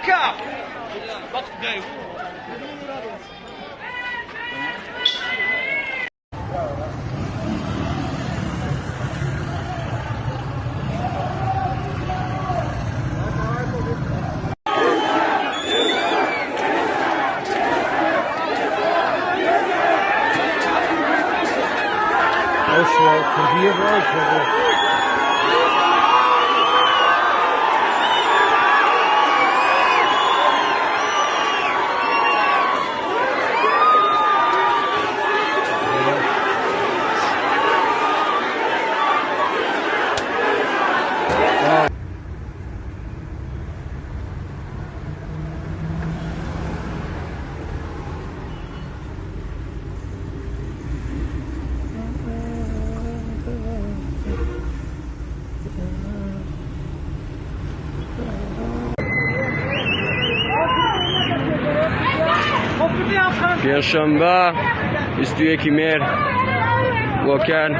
Baka! پێنجشەمبە 21 مێر وەکان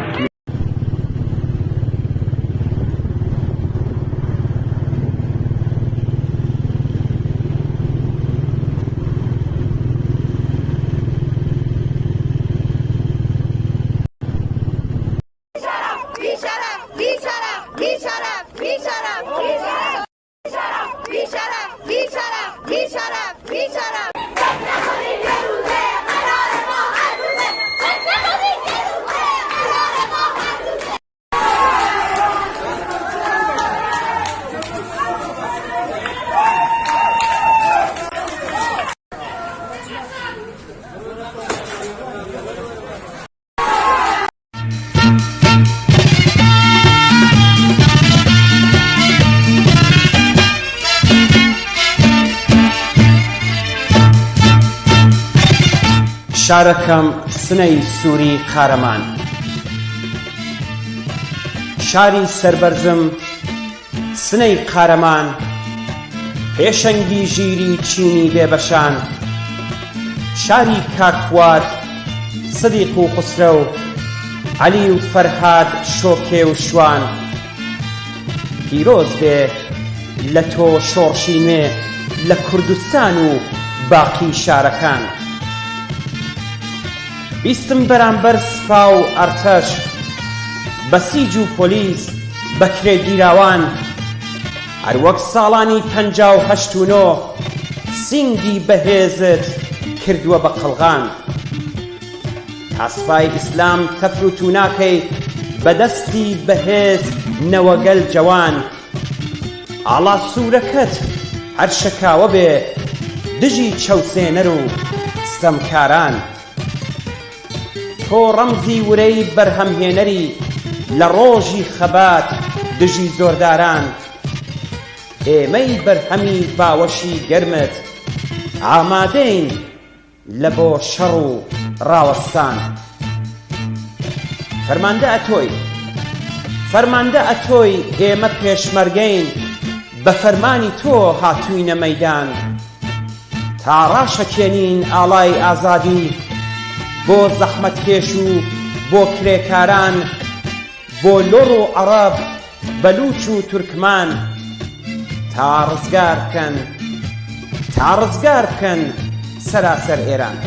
شارەکەم سنەی سووری قارەمان، شاری سەربەرزم سنەی قارەمان، پێشەنگی ژیری چینی بێبەشان، شاری کاکوات سەدیق و خوسرە و عەلی و فەرهاد شۆکێ و شوان، پیرۆز بێ لە تۆ شۆڕشی نوێ لە کوردستان و باقی شارەکان. بیستم بەرامبەر سوپا و ئەرتەش، بەسیج و پۆلیس بەکرێ گیراوان، هەروەک ساڵانی 58 و 9 سینگی بەهێزت کردووە بە قەڵغان. تاسپای ئیسلام تەفر و توناکەی بەدەستی بەهێز نەوەگەل جەوان، ئاڵا سوورەکەت هەر شەکاوە بێ دژی چەوسێنەر و ستەمکاران. تۆ ڕەمزی ورەی بەرهەمهێنەری لە ڕۆژی خەبات دژی زۆرداران، ئێمەی بەرهەمی باوەشی گەرمت ئامادەین لە بۆ شەڕ و ڕاوەستان. فەرماندە ئەتۆی ئێمە پێشمەرگەین، بە فەرمانی تۆ هاتووینە مەیدان، تا ڕاشەکێنین ئاڵای ئازادی بۆ زەحمەتکێش و بۆ کرێکاران، بۆ لۆڕ و عەرەب بەلوچ و تورکمان، تا ڕزگار بکەن سەراسەر ئێران.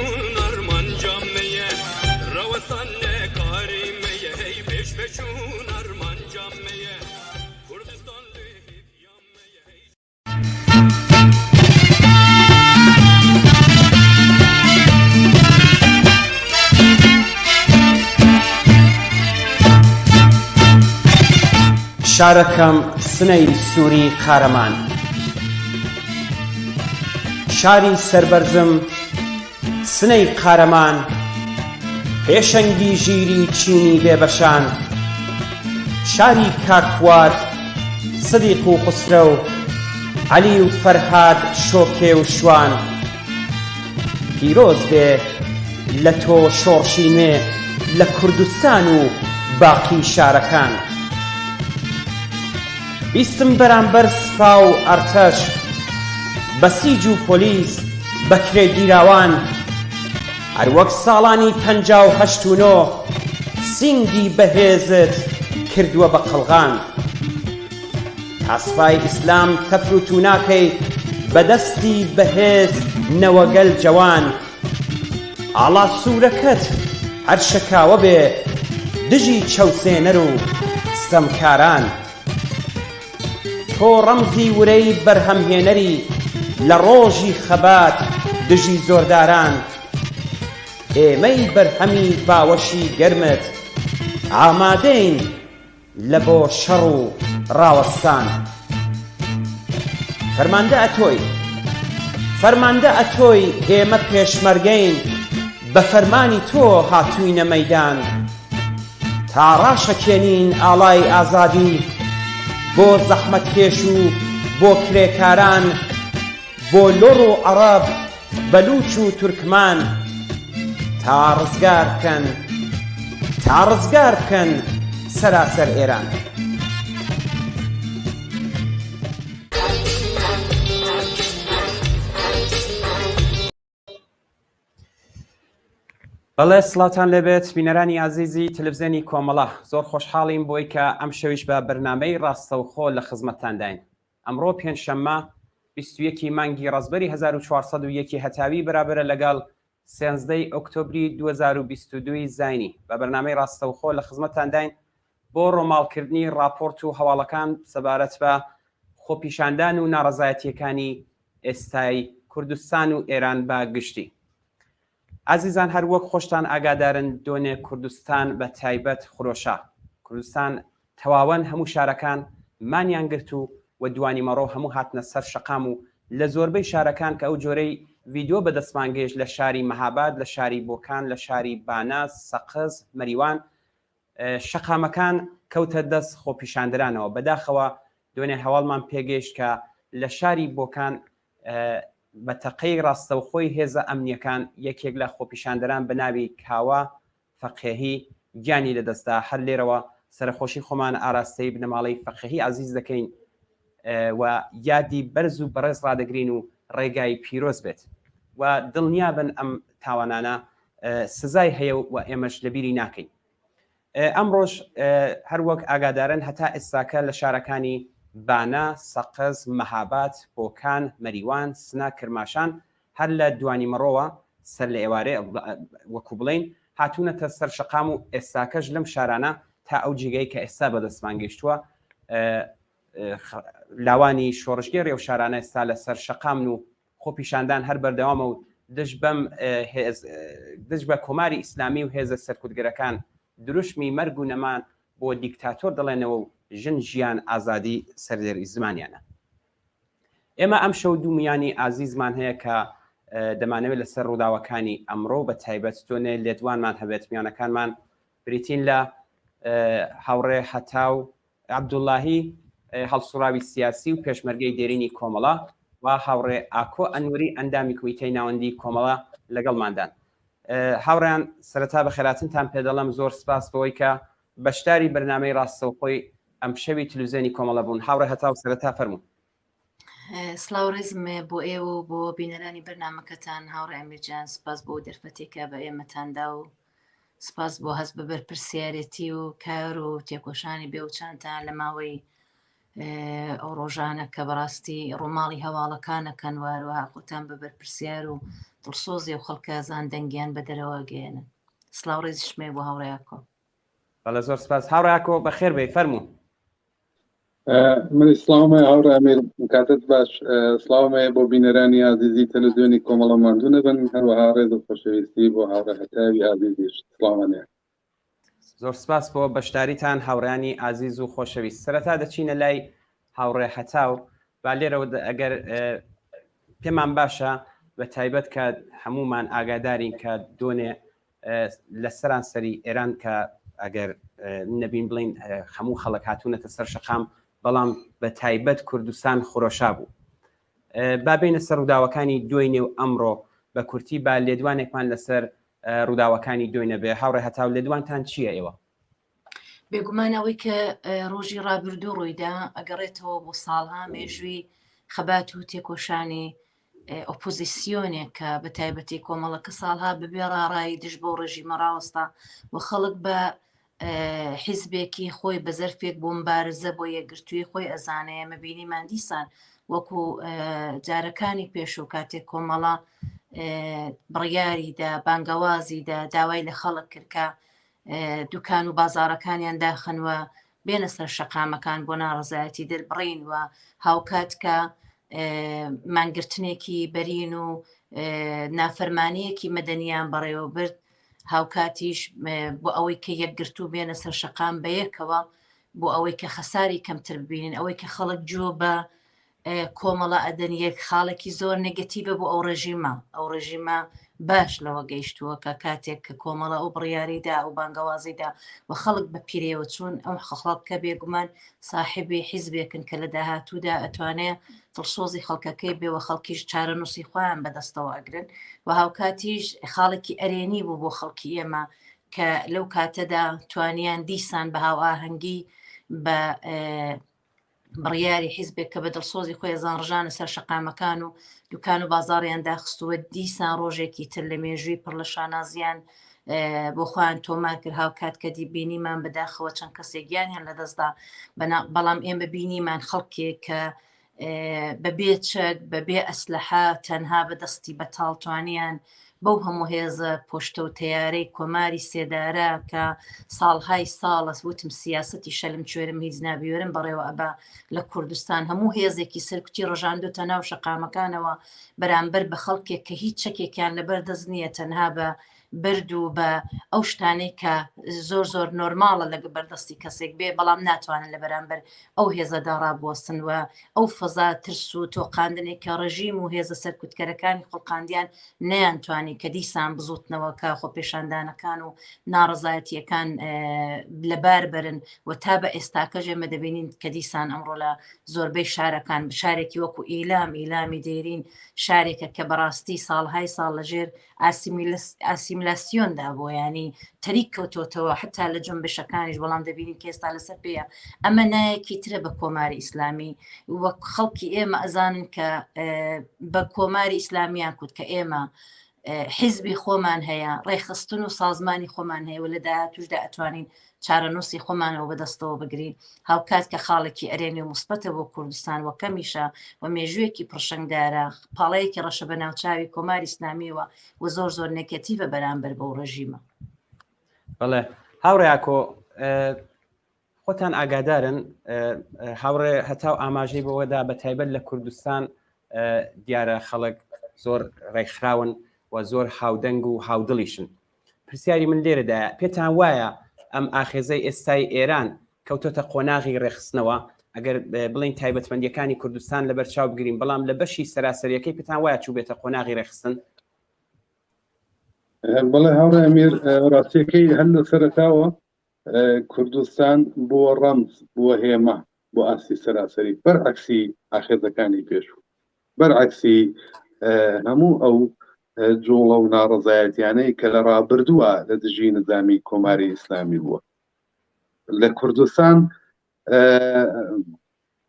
بچون ارمان جامعه روستان کاریمه هی پیش بچون ارمان جامعه کردستان شارەکەم سنەی سووری قارەمان شاری سەربەرزم سنەی قارەمان پێشەنگی ژیری چینی بێبەشان شاری کاکوات سدیق و خسرە و عەلی و فەرهاد شۆکێ و شوان پیرۆز بێ لە تۆ شۆڕشی نوێ لە کوردستان و باقی شارەکان بیستم بەرامبەر سپا و ئەرتەش بە سیج و پۆلیس بە کرێگیراوان هەر وەک ساڵانی 58 سینگی بەهێزت کردووە بە قەڵغان ئاسپای ئیسلام تەفروت و ناکەی بەدەستی بەهێز نەوەگەل جەوان ئاڵا سوورەکەت هەر شەکاوە بێ دژی چەوسێنەر و ستەمکاران تۆ ڕەمزی ورەی بەرهەمهێنەری لە ڕۆژی خەبات دژی زۆرداران ئێمەی بەرهەمی باوەشی گەرمت ئامادەین لە بۆ شەڕ و ڕاوەستان فەرماندە ئەتۆی ئێمە پێشمەرگەین بە فەرمانی تۆ هاتووینە مەیدان تا ڕاشەکێنین ئاڵای ئازادی بۆ زەحمەتکێش و بۆ کرێکاران بۆ لۆڕ و عەرەب بەلوچ و تورکمان تا ڕزگار بکەن سەراسەر ئێران بەڵێ سڵاتان لێبێت بینەرانی عەزیزی تەلەڤیزیۆنی کۆمەڵە زۆر خۆشحاڵیم بۆی کە ئەم شەویش بە بەرنامەی ڕاستەوخۆ لە خزمەتتانداین ئەمڕۆ پێنجشەممە 21 مانگی ڕەزبەری 1401 هەتاوی بەرابەرە لەگەڵ 13 ئۆکتۆبری 2022 زاینی بە بەرنامەی ڕاستەوخۆ لە خزمەتتانداین بۆ ڕۆماڵکردنی راپۆرت و هەواڵەکان سەبارەت بە خۆپیشاندان و ناڕەزایەتیەکانی ئێستای کوردستان و ئێران بە گشتی عزیزان هەر وەک خۆشتان ئاگادارن دۆنێ کوردستان بە تایبەت خرۆشە کوردستان تەواوەن هەموو شارەکان مانیان گرت و دوانی مەڕۆ هەموو هاتنە سەر شەقام و لە زۆربەی شارەکان کە ئەو جۆرەی ڤیدۆ بەدەستمانگەیشت لە شاری مەهاباد لە شاری بۆکان لە شاری باناس سەقز مەریوان شەقامەکان کەوتە دەست خۆپیشاندرانەوە بەداخەوە دوێنێ هەواڵمان پێگەیشت کە لە شاری بۆکان بە تەقەی ڕاستەوخۆی هێزە ئەمنیەکان یەکێک لە خۆپیشاندەران بە ناوی کاوە فەقێهی گیانی لەدەستدا هەر لێرەوە سەرخۆشی خۆمان ئاراستەی بنەماڵەی فەقێهی عەزیز دەکەین و یادی بەرز و بەڕێز ڕادەگرین و ڕێگای پیرۆز بێت و دڵنیابن ئەم تاوانانە سزای هەیە و ئێمەش لەبیری ناکەین ئەمڕۆژ هەر وەک ئاگادارن هەتا ئێستاکە لە شارەکانی بانا سەقز مەهاباد بۆکان مەریوان سنا کرماشان هەر لە دوانی مەڕۆوە سەر لە ئێوارێ وەکو بڵین هاتوونەتە سەر شەقام و ئێستاکەش لەم شارانە تا ئەو جێگەی کە ئێستا بەدەستمان گەیشتووە لاوانی شۆڕژگەی ڕێو شارانە ئێستا لە سەر شەقامن و خۆپیشاندان هەر بەردەوامە و دژ بە کۆماری ئیسلامی و هێزە سەرکوتگەرەکان دروشمی مەرگ و نەمان بۆ دیکتاتۆر دەڵێنەوە و ژن ژیان ئازادی سەردێری زمانیانە ئێمە ئەم شەو دوو میانی ئازیزمان هەیە کە دەمانەوێت لەسەر ڕووداوەکانی ئەمڕۆ بە تایبەت تۆنێ لێدوانمان هەبێت میانەکانمان بریتین لە هاوڕێ هەتاو عەبدوڵڵاهی هەڵسوراوی سیاسی و پێشمەرگەی دێرینی کۆمەڵە و هاوڕێ ئاکۆ ئەنووری ئەندامی کویتەی ناوەندی کۆمەڵە لەگەڵماندان هاوڕێیان سەرەتا بە خێراتنتان پێدەڵم زۆر سپاس بەوەی کە بەشداری بەرنامەی ڕاستەوخۆی ئەم شەوی تلویزیۆنی کۆمەڵە بوون هاوڕێ هەتاو سەرەتا فەرموون سڵاو ڕێزمێ بۆ ئێوە و بۆ بینەرانی بەرنامەکەتان هاوڕێ ئەمیرجان سپاس بۆ دەرفەتێکە بە ئێمەتاندا و سپاس بۆ هەست بە بەرپرسیارەتی و کار و تێکۆشانی بێوچانتان لە ماوەی ئەو ڕۆژانە کە بەڕاستی ڕووماڵی هەواڵەکانەکەن واروها خۆتان بە بەرپرسیار و دڵسۆزی و خەڵکەزان دەنگیان بە دەرەوە گەێنن. سلااو ڕێزی شمێ بۆ هاوڕێیاکۆ. بەڵێ زۆر سپاس هاوڕێیاکۆ بەخێر بێ فەرموو. من سلااومە هاوڕێ ئەمیر کاتت باش سلااومەیە بۆ بینەرانی عزیزی تەلەڤیزیۆنی کۆمەڵە ماندوو نەبن هەروەها ڕێز و خۆشەویستی بۆ هاوڕێ هەتاوی عزیزیش سلااوانەیە. زۆر سپاس بۆ بەشداریتان هاوڕێیانی عزیز و خۆشەویست. سەرەتا دەچینە لای هاوڕێ هەتاو با لێرەوە ئەگەر پێمان باشە بە تایبەت کە هەمومان ئاگادارین کە دۆنێ لە سەرانسەری ئێران کە ئەگەر نەبین بڵین هەموو خەڵک هاتوونەتە سەر شەقام بەڵام بە تایبەت کوردستان خۆرۆشا بوو. با بینە سەر ڕووداوەکانی دوای نێو ئەمڕۆ بە کورتی با لێدوانێکمان لەسەر ڕووداوەکانی دوای نەبێ. هاوڕێ هەتاو لێدوانتان چییە ئێوە؟ بێگومان ئەوەی کە ڕۆژی ڕابردوو ڕوویدا ئەگەڕێتەوە بۆ ساڵها مێژووی خەبات و تێکۆشانی ئۆپۆزیسیۆنێک کە بە تایبەتی کۆمەڵەکە ساڵها بەبێ ڕاڕایی دژ بۆ ڕێژیمە ڕاوەستا و خەڵک بە حیزبێکی خۆی بە زەرفێک بۆ مبارزە بۆ یەکگرتووی خۆی ئەزانەیە مەبینیمان دیسان وەکو جارەکانی پێش و کاتێک کۆمەڵە بڕیاریدا بانگەوازیدا داوای لە خەڵک کردکە دوکان و بازارەکانیان داخنوە بێنە سەر شەقامەکان بۆ ناڕزایەتی دەربڕین وە هاوکات کە مانگرتنێکی بەرین و نافەرمانەیەکی مەدەنیان بەڕێوە برد هاوکاتیش بۆ ئەوەی کە یەکگرتوو بێنە سەر شەقام بەیەکەوە بۆ ئەوەی کە خەساری کەمتر ببینن ئەوەی کە خەڵک جۆ بە کۆمەڵە ئەدەن یەک خاڵێکی زۆر نێگەتیڤە بۆ ئەو ڕێژیمە باش لەوە گەیشتووە کە کاتێک کە کۆمەڵە ئەو بڕیاریدا و بانگەوازیدا و خەڵک بە پیرەوە چوون ئەو خەڵکە بێگومان ساحبی حیزبێکن کە لە داهاتوودا ئەتوانێت دڵسۆزی خەڵکەکەی بێوە خەڵکیش چارە نووسی خۆیان بەدەستەوە ئەگرن و هاوکاتیش خاڵێکی ئەرێنی بوو بۆ خەڵکی ئێمە کە لەو کاتەدا توانیان دیسان بە هاوئاهەنگی بە بڕیاری حیزبێک کە بە دڵسۆزی خۆی زان ڕژانە سەر شەقامەکان و دوکان و بازاڕیان داخستووە دیسان ڕۆژێکی تر لە مێژووی پڕ لە شانازیان بۆ خۆیان تۆمار کرد هاوکات کە دیبینیمان بەداخەوە چەند کەسێکیانیان لە دەستدا بەڵام ئێمە بینیمان خەڵکێک کە بەبێ چەک بەبێ ئەسلحە تەنها بەدەستی بەتاڵتوانیان بەو هەموو هێزە پۆشتە و تەیارەی کۆماری سێدارە کە ساڵهای ساڵە وتم سیاسەتی شەلم کوێرم هیچ نابیێرم بەڕێوە ئەبا لە کوردستان هەموو هێزێکی سەرکوتی ڕۆژاندوتە ناو شەقامەکانەوە بەرامبەر بە خەڵکێک کە هیچ چەکێکیان لەبەر دەست نییە تەنها بە برد و بە ئەو شتانەی کە زۆر نۆرماڵە لە بەردەستی کەسێک بێ بەڵام ناتوانن لە بەرامبەر ئەو هێزەدا ڕابوەستنوە ئەو فەزا ترس و تۆقاندنێک کە ڕژیم و هێزە سەرکوتکەرەکانی خۆڵقاندیان نەیانتوانی کە دیسان بزوتنەوە کە خۆ پێشاندانەکان و ناڕزایەتیەکان لەبار برن و تا بە ئێستاکەژ ئێمە دەبینین کە دیسان ئەمڕۆ لە زۆربەی شارەکان شارێکی وەکو ئیلامی دێرین شارێکە کە بەڕاستی ساڵهای ساڵ لەژێر ئاسیمیلاسیۆندا بۆ ینی تەریک کەوتۆتەوە حتا لە جنبشەکانیش بەڵام دەبینین کە ئێستا لەسەر پێەیە ئەمە نایەکی ترە بە کۆماری ئیسلامی وەک خەڵکی ئێمە ئەزانن کە بە کۆماری ئیسلامیان کوت کە ئێمە حیزبی خۆمان هەیە ڕێخستن و سازمانی خۆمان هەیە و لە داهاتووشدا ئەتوانین چارەنووسی خۆمانەوە بەدەستەوە بگرین هاوکات کە خاڵێکی ئەرێنی و مثبەتە بۆ کوردستان وە کەمیشە و مێژوویەکی پڕشنگدارە پاڵەیەکی ڕەشە بە ناوچاوی کۆماری ئیسلامیەوە و زۆر نێگەتیڤە بەرامبەر بەو ڕژیمە. بەڵێ هاوڕێیاکۆ خۆتان ئاگادارن هاوڕێ هەتاو ئاماژەی بەوەدا بە تایبەت لە کوردستان دیارە خەڵک زۆر ڕێکخراون و زۆر هاودەنگ و هاودڵیشن. پرسیاری من لێرەدایە پێتان وایە ئەم ئاخێزەی ئێستای ئێران کەوتۆتە قۆناغی ڕێخستنەوە ئەگەر بڵین تایبەتمەندیەکانی کوردستان لەبەر چاو بگرین بەڵام لە بەشی سەراسەریەکەی پێتان وایە چوو بێتە قۆناغی ڕێخستن؟ بەڵێ هاوڕێ ئەمیر ڕاستیەکەی هەر لە سەرەتاوە کوردستان بووە ڕەمز بووە هێمە بۆ ئاسی سەراسەری بەرعەکسی ئاخێزەکانی پێشوو بەرعەکسی هەموو ئەو جوڵە و ناڕزایەتیانەی کە لە ڕابردووە لە دژی نظامی کۆماری ئیسلامی بووە لە کوردستان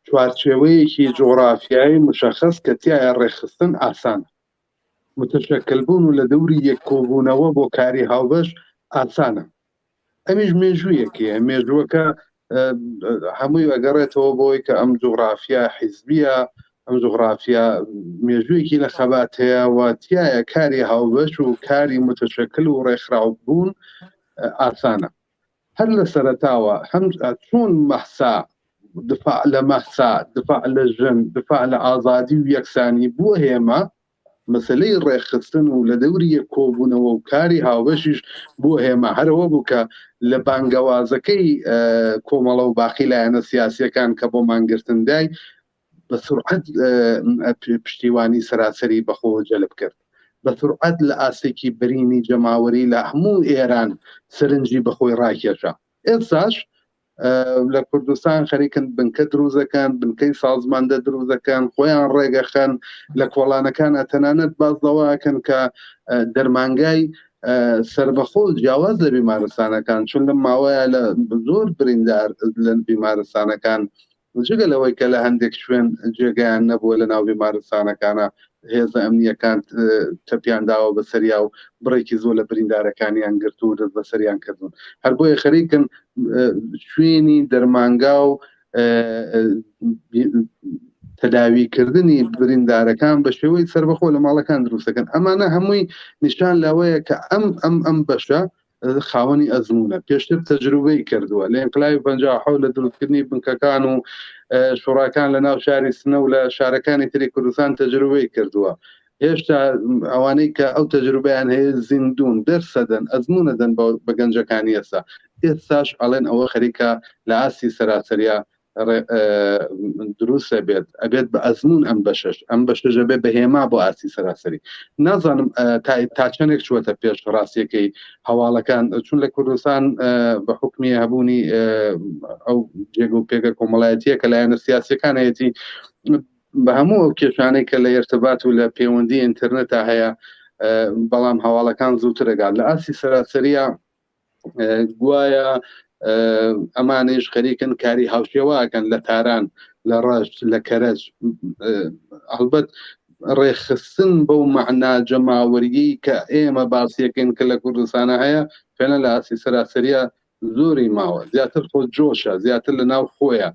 چوارچێوەیەکی جۆغرافیایی مشخص کە تایە ڕێخستن ئاسان متشکلبوون و لە دەوری یەک کۆبوونەوە بۆ کاری هاوبەش ئاسانە ئەمیش مێژوویەکەیە مێژووەکە هەمووی ئەگەڕێتەوە بۆی کە ئەم جوغرافیا حیزبیە، ئەم جوغرافیا مێژوویەکی لە خەبات هەیە و تایە کاری هاوبەش و کاری متشکل و ڕێکخراو بوون ئاسانە. هەر لە سەرەتاوە هەم چۆن مەحسا دفاع لە مەحسا، دفاع لە ژن، دفاع لە ئازادی و یەکسانی بووە هێمە مەسلەی ڕێخستن و لە دەوری کۆبوونەوە و کاری هاوبەشیش بووە هێمە هەرەوە بوو کە لە بانگەوازەکەی کۆمەڵە و باقی لایەنە سیاسیەکان کە بۆ مانگرتن دای بە سورعەت پشتیوانی سەراسەری بەخۆ جەلب کرد، بە سورعەت لە ئاسێکی برینی جەماوەری لە هەموو ئێران سەرنجی بەخۆی ڕاکێشە. ئێستاش لە کوردستان خەریکن بنکە دروزەکان، بنکەی سازماندە دروزەکان خۆیان ڕێگەخەن لە کۆڵانەکان ئەتەنانەت بازەوەکەن کە دەرمانگای سربەخۆ جیاواز لە بیمارستانەکان، چون لە ماوەیە لە زۆر بریندار لە بیمارستانەکان جگە لەوەی کە لە هەندێک شوێن جێگەیان نەبووە لە ناو بیمارستانەکانە هێزە ئەمنیەکان تەپیانداوە بەسەریا و بڕێکی زۆر لە بریندارەکانیان گرت و دەست بەسەریان کردون. هەر بۆیە خەریکن شوێنی دەرمانگا و تەداویکردنی بریندارەکان بە شێوەی سربەخۆ لە ماڵەکان دروستەکەن. ئەمانە هەمووی نیشان لەوەیە کە ئەم بەشە خاوەنی ئەزمونە پێشتر تەجروبەی کردووە لە ئینقلابی 57 لە دروستکردنی بنکەکان و شوڕاکان لە ناو شاری سنە و لە شارەکانی تری کوردستان تەجروبەی کردووە. هێشتا ئەوانەی کە ئەو تەجروبەیان هەیە زیندون دەرسەدەن ئەزمونەدەن بە گەنجەکانی ئێستا. ئێستاش ئەڵێن ئەوە خەریکە لە ئاسی سەراسەریە دروستە بێت ئەبێت بە ئەزمون ئەم بەشەژە بێت بە هێما بۆ ئاسی سەراسەری. نازانم تا چەندێک چوەتە پێش ڕاستیەکەی هەواڵەکان، چون لە کوردستان بە حکمی هەبوونی ئەو جێگە و پێگە کۆمەڵایەتیە کە لایەنە سیاسیەکان هەیەی بە هەموو ئەو کێشانەی کە لە ئێرتبات و لە پەیوەندی ئینترنێتە هەیە، بەڵام هەواڵەکان زووتر ئەگات لە ئاسی سەراسەریە گوایە ئەمانش خەریکن کاری هاوشێواکەن لە تاران، لە ڕەش، لە کەرەج. هەڵبەت ڕێخستن بەو مەعنا جەماوەریی کە ئێمە باسیەکەین کە لە کوردستانە هەیە فێنە لە ئاسی سەراسەریە زۆری ماوە، زیاتر خۆ جۆشە، زیاتر لە ناو خۆیە.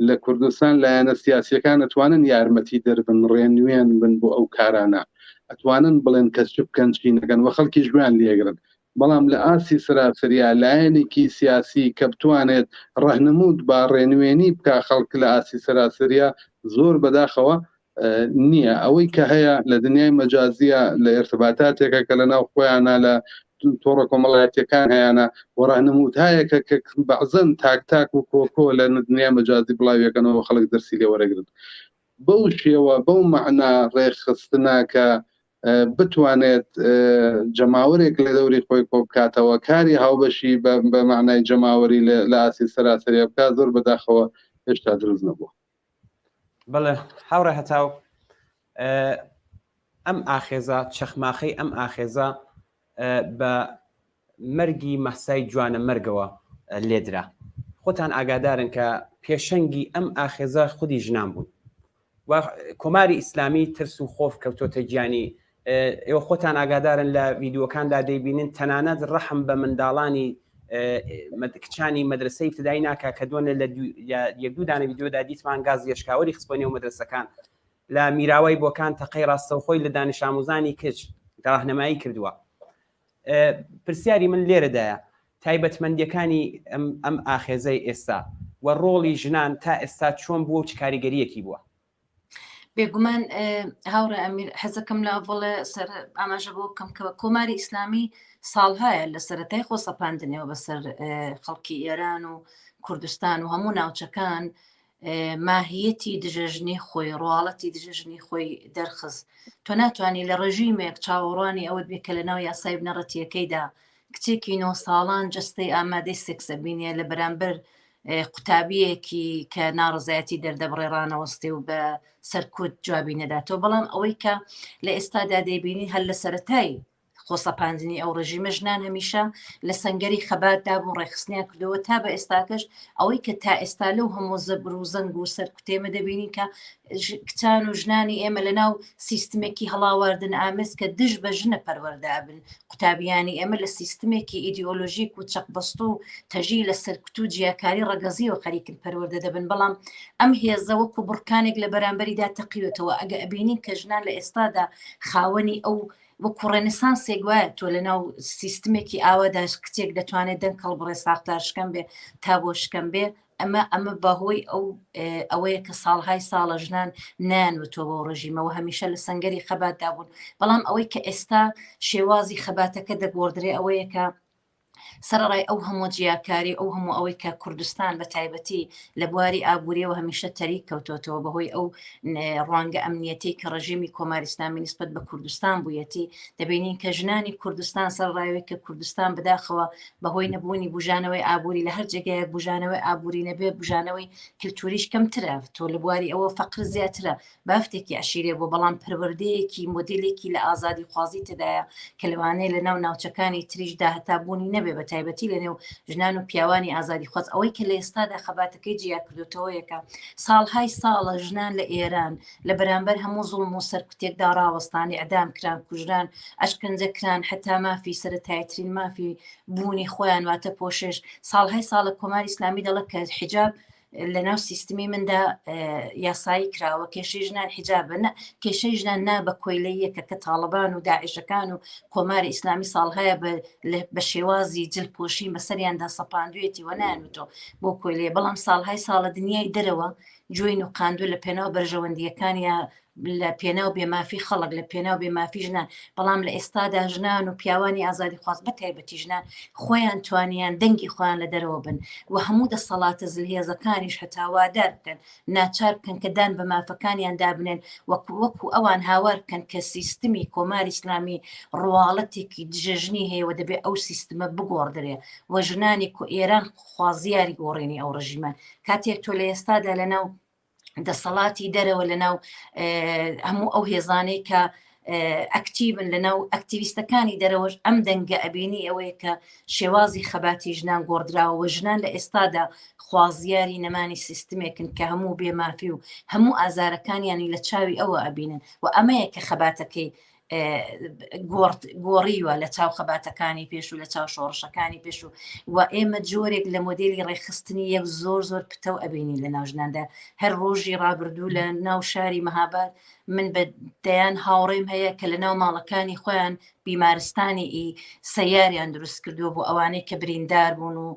لە کوردستان لایەنە سیاسیەکان ئەتوانن یارمەتی دەربن، ڕێنوێن بن بۆ ئەو کارانە، ئەتوانن بڵێن کەس چ بکەن چی نەکەن و خەڵکی ژوان لێگرن. بەڵام لە ئاسی سەراسەریە لایەنێکی سیاسی کە بتوانێت ڕەهنموود با ڕێنوێنی بکە خەڵک لە ئاسی سەراسەریە زۆر بەداخەوە نییە. ئەوەی کە هەیە لە دنیای مەجازیە لە ئێرتباتاتێکە کە لە ناو خۆیانە لە تۆڕە کۆمەڵایەتیەکان هەیەە وەڕەهنموود هەیە کە بەعزن تاک و کۆکۆ لە دنیای مەجازی بڵاویەکەنەوە خەڵک دەرسی لێ وەرەگرن. بەو شێوە بەو مەعنا ڕێخستنە کە بتوانێت جەماوەرێک لە دەوری خۆی کۆ بکاتەوە کاری هاوبەشی بە معنای جەماوەری لە ئاسی سەراسەریە بکات زۆر بەداخەوە هێشتا دروست نەبووە. بەڵێ هاوڕێ هەتاو ئەم ئاخێزە چەخماخەی ئەم ئاخێزە بە مەرگی مەحسای جوانە مەرگەوە لێدرا. خۆتان ئاگادارن کە پێشەنگی ئەم ئاخێزە خودی ژنان بوون و کۆماری ئیسلامی ترس و خۆف کەوتۆتە گیانی. ئێوە خۆتان ئاگادارن لە ڤیدیۆکاندا دەیبینن تەنانەت ڕەحم بە منداڵانی کچانی مەدرسەی ابتدایی ناکا کە دوێنێ لە یەک دوو دانە ڤیدیۆدا دیتمان گاز لێشکاوەری خستبوونەوە مەدرسەکان لە میراوای بۆکان تەقەی ڕاستەوخۆی لە دانش ئاموزانی کچ ڕاهنەمایی کردووە. پرسیاری من لێرەدایە تایبەتمەندیەکانی ئەم ئاخێزەی ئێستا و ڕۆڵی ژنان تا ئێستا چۆن بووە و چ کاریگەریەکی بووە؟ بێگومان هاوڕێ ئەمیر حەزەکەم لە ئەڤڵێ سەر ئاماژە بۆ بکەم کە کۆماری ئیسلامی ساڵهایە لە سەرەتای خۆ سەپاندنەوە بەسەر خەڵکی ئێران و کوردستان و هەموو ناوچەکان ماهیەتی دژەژنی خۆی ڕواڵەتی دژەژنی خۆی دەرخز. تۆ ناتوانانی لە ڕژیمێک چاوەڕوانی ئەوت بێ کە لە ناو یاسای بنەڕەتیەکەیدا کچێکی 9 ساڵان جستەی ئامادەی سێکسە بینێ لە بەرامبەر قوتابیەکی کە ناڕزایەتی دەردەبڕێڕانەوەستی و بە سەرکوت جوابی نەداتەوە. بەڵام ئەوەی کە لە ئێستادا دەیبینی هەر لە سەرەتای خۆسەپاندنی ئەو ڕژیمە ژنان هەمیشە لە سەنگەری خەباتدا بوون ڕێخستنیان کردەوە تا بە ئێستاکەش ئەوەی کە تا ئێستا لەو هەموو زەبر و زەنگ و سەرکوتێمە دەبینین کە کچان و ژنانی ئێمە لەناو سیستمێکی هەڵاوەردن ئامێز کە دژ بە ژنە پەروەردابن قوتابیانی ئێمە لە سیستمێکی ئیدئۆلۆژیک و چەقبەست و تەژی لە سەرکوت و جیاکاری ڕەگەزیەوە خەریکن پەروەردە دەبن بەڵام ئەم هێزە وەکو بڕکانێک لە بەرامبەریدا تەقیوێتەوە ئەگە ئەبینین کە ژنان لە ئێستادا خاوەنی ئەو وەکو ڕێنسانسێک وایە تۆ لەناو سیستمێکی ئاواداش کچێک دەتوانێت دەنگ هەڵبڕێ ساختار شکەم بێ تا بۆ شکەم بێ ئەمە بەهۆی ئەوەیە کە ساڵهای ساڵە ژنان نانوتۆ بۆ ڕژیمەوە هەمیشە لە سەنگەری خەباتدا بوون بەڵام ئەوەی کە ئێستا شێوازی خەباتەکە دەگۆڕدرێ ئەوەیە کە سەرڕای ئەو هەموو جیاکاری ئەو هەموو ئەوەی کە کوردستان بە تایبەتی لە بواری ئابوووریەوە هەمیشە تەریک کەوتۆتەوە بەهۆی ئەو ڕوانگە ئەمنیەتی کە ڕژیمی کۆماری ئیسلامی نسبەت بە کوردستان بوویەتی دەبینین کە ژنانی کوردستان سەرڕایەوەی کە کوردستان بەداخەوە بەهۆی نەبوونی بوژانەوەی ئابووری لە هەر جێگایەک بوژانەوەی ئابووری نەبێ بوژانەوەی کللتوریش کەمترە تۆ لە بواری ئەوە فەقر زیاترە بافتێکی عشیرێ بۆ بەڵام پەروەردەیەکی مۆدلێکی لە ئازادی خوازی تدایە کە لەوانەیە لە ناو ناوچەکانی تریشدا هەتابوونی نەبێ بە تایبەتی لە نێو ژنان و پیاوانی ئازادی خۆت ئەوەی کە لە ئێستادا خەباتەکەی جیا کردوتەوەیەکە ساڵهای ساڵە ژنان لە ئێران لە بەرامبەر هەموو زوڵم و سەرکوتێکدا ڕاوەستانی ئەدام کران کوژران ئەشکەنجە کران حتا مافی سەرەتایترین مافی بوونی خۆیان واتە پۆشش ساڵهای ساڵە کۆماری ئیسلامی دەڵێت کە حیجاب لە ناو سیستمی مندا یاسایی کراوە کێشەی ژنان حیجابە کێشەی ژنان نا بە کۆیلەیەکە کە تاڵبان و داعشەکان و کۆماری ئیسلامی ساڵهەیە بە شێوازی جلپۆشی بەسەریاندا سەپاندوێتی وە نانوتۆ بۆ کۆیلەیە بەڵام ساڵهای ساڵە دنیای دەرەوە جوین و قاندوو لە پێناو بەرژەوەندیەکانیان لە پێناو بێمافی خەڵک لە پێناو بێمافی ژنان بەڵام لە ئێستادا ژنان و پیاوانی ئازادی خواست بە تایبەتی ژنان خۆیان توانیان دەنگی خۆیان لە دەرەوە بن و هەموو دەسەڵاتە زلهێزەکانیش هەتاوادار بکەن ناچار بکەن کە دان بە مافەکانیان دابنێن وەکو ئەوان هاوار بکەن کە سیستمی کۆماری ئیسلامی ڕواڵەتێکی دژەژنی هەیە و دەبێت ئەو سیستمە بگۆڕدرێ و ژنانی ئێران خوازیاری گۆڕێنی ئەو ڕژیمە کاتێک تۆ لە ئێستادا لەناو دەسەڵاتی دەرەوە لەناو هەموو ئەو هێزانەی کە ئەکتیڤن لەناو ئەکتیویستەکانی دەرەوەش ئەم دەنگە ئەبینی ئەوەیە کە شێوازی خەباتی ژنان گۆڕدراوە ژنان لە ئێستادا خوازیاری نەمانی سیستمێکن کە هەموو بێمافی و هەموو ئازارەکانیانی لە چاوی ئەوە ئەبینن و ئەمەیە کە خەباتەکەی گۆڕیوە لە چاو خەباتەکانی پێش و لە چاو شۆڕشەکانی پێش و ئێمە جۆرێک لە مۆدلی ڕێخستنی یەک زۆر پتە و ئەبینی لە ناوژناندا هەر ڕۆژی ڕابردوو لە ناو شاری مەهاباد من بە دەیان هاوڕێم هەیە کە لە ناو ماڵەکانی خۆیان بیمارستانی سەیاریان دروست کردووە بۆ ئەوانەی کە بریندار بوون و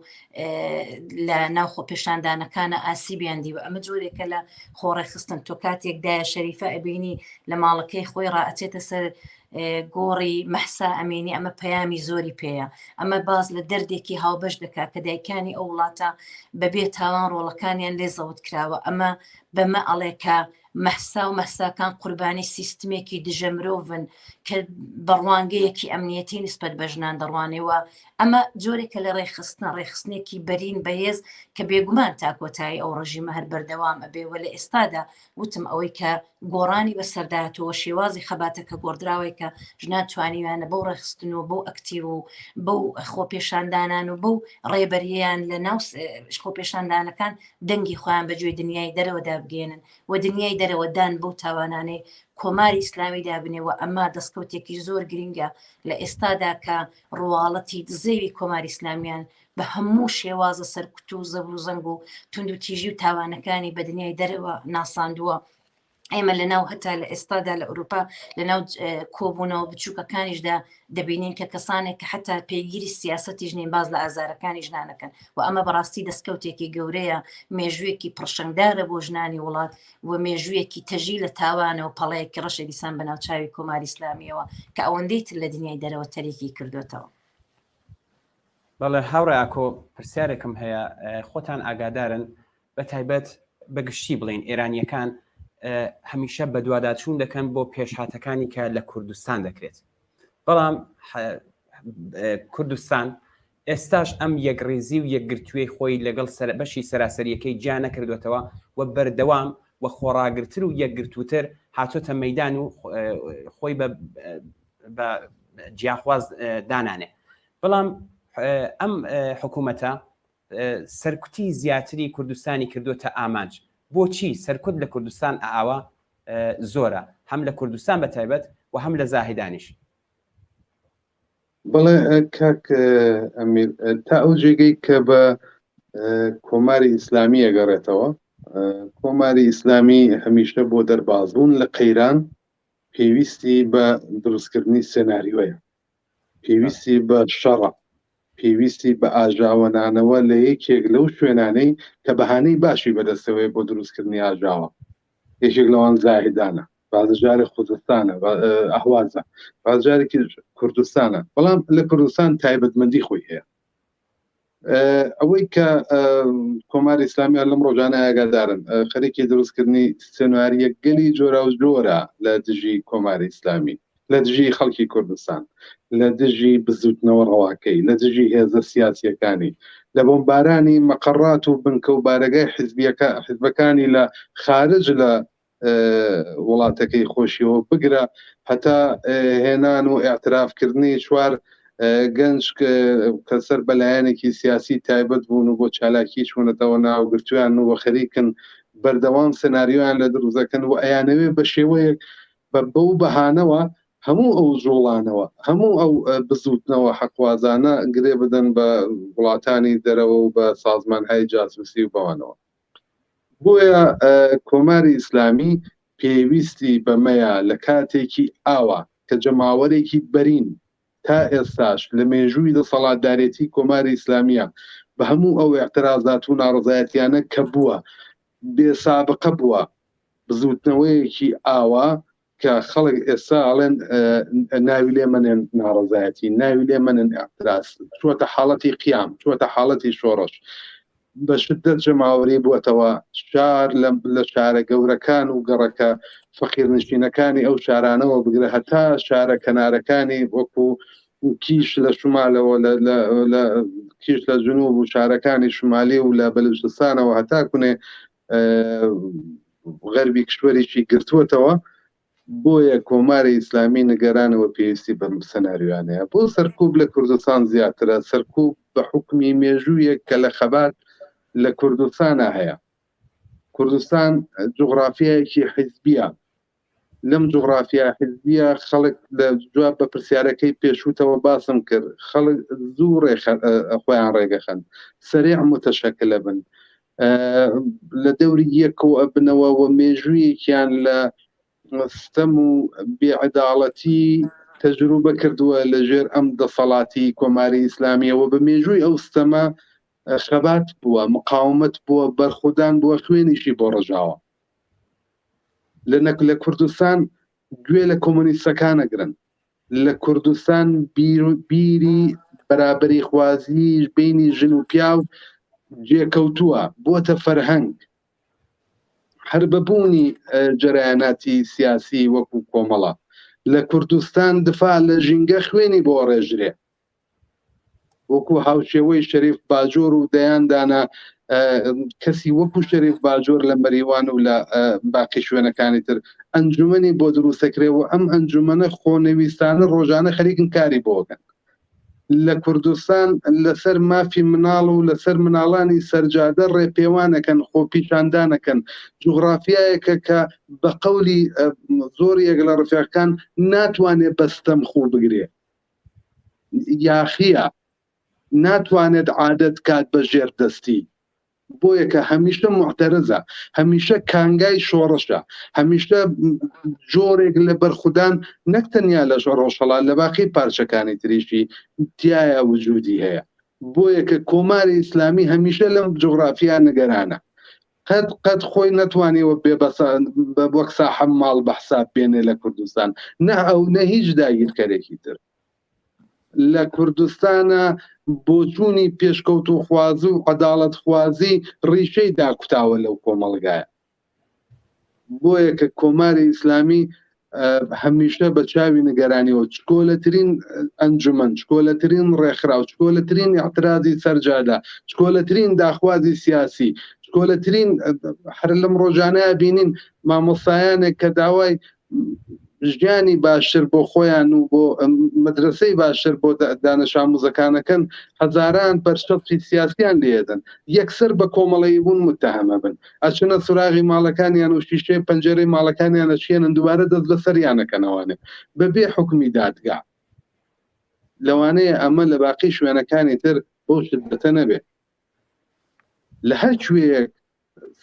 لە ناوخۆ پێشاندانەکانە ئاسیبیان دیوە ئەمە جۆرێکە لە خۆڕێخستن تۆ کاتێکدایە شەریفە ئەبینی لە ماڵەکەی خۆی ڕائەچێتە سەر گۆڕی مەحسا ئەمینی ئەمە پەیامی زۆری پێەیە ئەمە باز لە دەردێکی هاوبەش دەکات کە دایکانی ئەو وڵاتە بەبێ تاوان ڕۆڵەکانیان لێزەوت کراوە ئەمە بەمە ئەڵێکە مەحسا و مەحساکان قوربانی سیستمێکی دژە مرۆڤن کە بەڕوانگەیەکی ئەمنیەتی نسبەت بە ژنان دەڕوانێەوە ئەمە جۆرێکە لە ڕێخستنێکی بەرین بەهێز کە بێگومان تا کۆتایی ئەو ڕژیمە هەر بەردەوام ئەبێوە لە ئێستادا وتم ئەوەی کە گۆڕانی بەسەرداتەوە شێوازی خەباتەکە گۆڕدراوەی کە ژنان توانیوانە بەو ڕێخستن و بەو ئەکتیڤ و بەو خۆپێشاندانان و بەو ڕێبەریان لە ناو خۆپێشاندانەکان دەنگی خۆیان بەگوێی دنیای دەرەوەدا بگێنن و دنیای دەرەوەدان بەو تاوانانەی کۆماری ئیسلامی دابنێەوە ئەمە دەستکەوتێکی زۆر گرنگە لە ئێستادا کە ڕواڵەتی زەوی کۆماری ئیسلامیان بە هەموو شێوازە سەرکوت و زەبر و زەنگ و تونند و تیژی و تاوانەکانی بە دنیای دەرەوە ناساندووە ئێمە لەناو هەتا لە ئێستادا لە ئەوروپا لەناو کۆبوونەوە بچووکەکانیشدا دەبینین کە کەسانێک کە حتا پێگیری سیاسەتی ژنین باز لە ئازارەکانی ژنانەکەن و ئەمە بەڕاستی دەستکەوتێکی گەورەیە مێژوویەکی پڕشنگدارە بۆ ژنانی وڵات و مێژوویەکی تەژی لە تاوانەوە پەڵەیەکی ڕەشە دیسان بەناو چاوی کۆماری ئیسلامیەوە کە ئەوەندەی تر لە دنیای دەرەوە تەریکی کردوێتەوە. بەڵێ هاوڕێ ئاکۆ پرسیارێکم هەیە خۆتان ئاگادارن بە تایبەت بەگشتی بڵین ئێرانیەکان هەمیشە بە دوواداچوون دەکەن بۆ پێشهاتەکانی کە لە کوردستان دەکرێت بەڵام کوردستان ئێستاش ئەم یەکڕێزی و یەکگرتووی خۆی لەگەڵ بەشی سەراسەریەکەی جا نەکردوێتەوە و بەردەوام و خۆڕاگرتر و یەکگرتووتر هاتۆتە مەیدان و خۆی بە جیاخواز دانانێ بەڵام ئەم حکوومەتە سەرکوتی زیاتری کوردستانی کردوتە ئامانج بۆچی سەرکوت لە کوردستان ئاوا زۆرە هەم لە کوردستان بە تایبەت و هەم لە زاهیدانیش بەڵێ کاک ئەمیر تا ئەو جێگەی کە بە کۆماری ئیسلامی ئەگەڕێتەوە کۆماری ئیسلامی هەمیشە بۆ دەربازبوون لە قەیران پێویستی بە دروستکردنی سێناریۆیە پێویستی بە شەڕە پێویستی بە ئاژاوەنانەوە لە یەکێک لەو شوێنانەی کە بەهانەی باشی بەدەستەوەی بۆ دروستکردنی ئاژاوە یەکێک لەوان زاهیدانە بازجارێک خوزستانە ئەهوازە بازجارێکی کوردستانە بەڵام لە کوردستان تایبەتمەندی خۆی هەیە ئەوەی کە کۆماری ئیسلامی لەم ڕۆژانە ئاگادارن خەریکی دروستکردنی سنووریە گەلی جۆرا و جۆرە لە دژی کۆماری ئیسلامی لە دژی خەڵکی کوردستان لە دژی بزوتنەوە ڕەواکەی لە دژی هێزە سیاسیەکانی لە بۆمبارانی مەقەڕات و بنکە و بارەگای حیزبەکانی لە خارج لە وڵاتەکەی خۆشیەوە بگرە هەتا هێنان و ئاعترافکردنی چوار گەنج کە سەر بەلایەنێکی سیاسی تایبەت بوون و بۆ چالاکی چوونەتەوە ناوگرتویان و خەریکن بەردەوام سناریۆیان لە دروستەکەن و ئەیانەوێ بە شێوەیەک بەو بەهانەوە هەموو ئەو زۆڵانەوە هەموو ئەو بزوتنەوە حەقوازانە گرێ بدەن بە وڵاتانی دەرەوە و بە سازمانهای جاسووسی و بەوانەوە بۆیە کۆماری ئیسلامی پێویستی بەمەیە لە کاتێکی ئاوا کە جەماوەرێکی بەرین تا ئێستاش لە مێژووی دەسەڵاتدارێتی کۆماری ئیسلامیە بە هەموو ئەو اعتراضات و ناڕزایەتیانە کە بووە بێسابقە بووە بزوتنەوەیەکی ئاوا کە خەڵک ئێستا ئەڵێن ناوی لێ منێن ناڕزایەتی ناوی لێ منن اعتراض چووەتە حاڵەتی قیام چووەتە حاڵەتی شۆڕش بە شدت جەماوەری بووەتەوە شار لە شارە گەورەکان و گەڕەکە فەقیرنشینەکانی ئەو شارانەوە بگرە هەتا شارە کەنارەکانی وەکو کیش لە شمالەوە لە کیش لە جنوب و شارەکانی شمالی و لە بەلوچستانەوە هەتا کونێ غەربی کشوەرێکی گرتووەتەوە بۆیە کۆماری ئیسلامی نیگەرانەوە پێویستی بەم سەناریوانەیە بۆ سەرکوب لە کوردستان زیاترە سەرکوب بە حکمی مێژوویەک کە لە خەبات لە کوردستانە هەیە کوردستان جوغرافیایەکی حیزبیە لەم جوغرافیا حیزبیە خەڵک لە جواب بە پرسیارەکەی پێشووتەوە باسم کرد خەڵک زوو خۆیان ڕێگەخەن سەریع متەشەکلە بن لە دەوری یەکەوە بنەوە و مێژوویەکیان لە ستەم و بێعەداڵەتی تەجروبە کردووە لەژێر ئەم دەسەڵاتی کۆماری ئیسلامیەوە بە مێژووی ئەو ستەمە خەبات بووە مقاومت بووە بەرخودان بووە خوێنیشی بۆ ڕژاوە لە کوردستان گوێ لە کۆمۆنیستەکانە گرن لە کوردستان بیری بەرابەری خوازی بینی ژن و پیاو جێکەوتووە بۆتە فەرهەنگ هەر بەبوونی جەرایاناتی سیاسی وەکو کۆمەڵە لە کوردستان دفاع لە ژینگە خوێنی بۆ ڕێژرێ وەکو هاوشێوەی شەریف باجۆر و دەیاندانا کەسی وەکو شەریف باجۆر لە مەریوان و لە باقی شوێنەکانی تر ئەنجومەنی بۆ دروستەکرێەوە ئەم ئەنجومەنە خۆنەویستانە ڕۆژانە خەریکن کاری بۆکەن لە کوردستان لەسەر مافی مناڵ و لەسەر مناڵانی سەرجادە ڕێپێوانەکەن خۆپیشاندانەکەن جوغرافیایەکە کە بە قەولی زۆریەک لە ڕفیقەکان ناتوانێت بەستەم خوو بگرێ یاخیە ناتوانێت عادەت کات بە ژێر دەستی بۆیە کە هەمیشە معتەرزە هەمیشە کانگای شۆڕشە هەمیشە جۆرێک لە بەرخودان نەکتەنیا لە ڕۆژهەڵا لە باقی پارچەکانی تریشی تایە وجودی هەیە بۆیە کە کۆماری ئیسلامی هەمیشە لەم جوغرافیا نگەرانە قەت خۆی نەتوانیەوە بە وەک ساحەم ماڵ بە حساب بێنێ لە کوردستان نە ئەو نە هیچ داگیرکەرێکی تر لە کوردستانە بۆچوونی پێشکەوت و خوازی و عەداڵەت خوازی ڕیشەی داکوتاوە لەو کۆمەڵگایە بۆیە کە کۆماری ئیسلامی هەمیشە بە چاوی نیگەرانیەوە چکۆلەترین ئەنجومەن چکۆلەترین ڕێکخراو چکۆلەترین اعتراضی سەرجادا چکۆلەترین داخوازی سیاسی چکۆلەترین هەر لەم ڕۆژانەیە بینین مامۆستایانێک کە داوای ژیانی باشتر بۆ خۆیان و بۆ مدرسەی باشتر بۆ دانش ئاموزەکانەکەن هەزاران بەرشەفی سیاسیان لێدەن یەکسەر بە کۆمەڵەیی بوون متتەهەمە بن ئەچنە سوراغی ماڵەکانیان و شیشەی پەنجەرەی ماڵەکانیان ئەچێنن دووبارە دەست بەسەریانەکەنەوەنێ بەبێ حکمی دادگا لەوانەیە ئەمە لە باقی شوێنەکانی تر بۆ شدەتە نەبێت لە هەر کوێیەک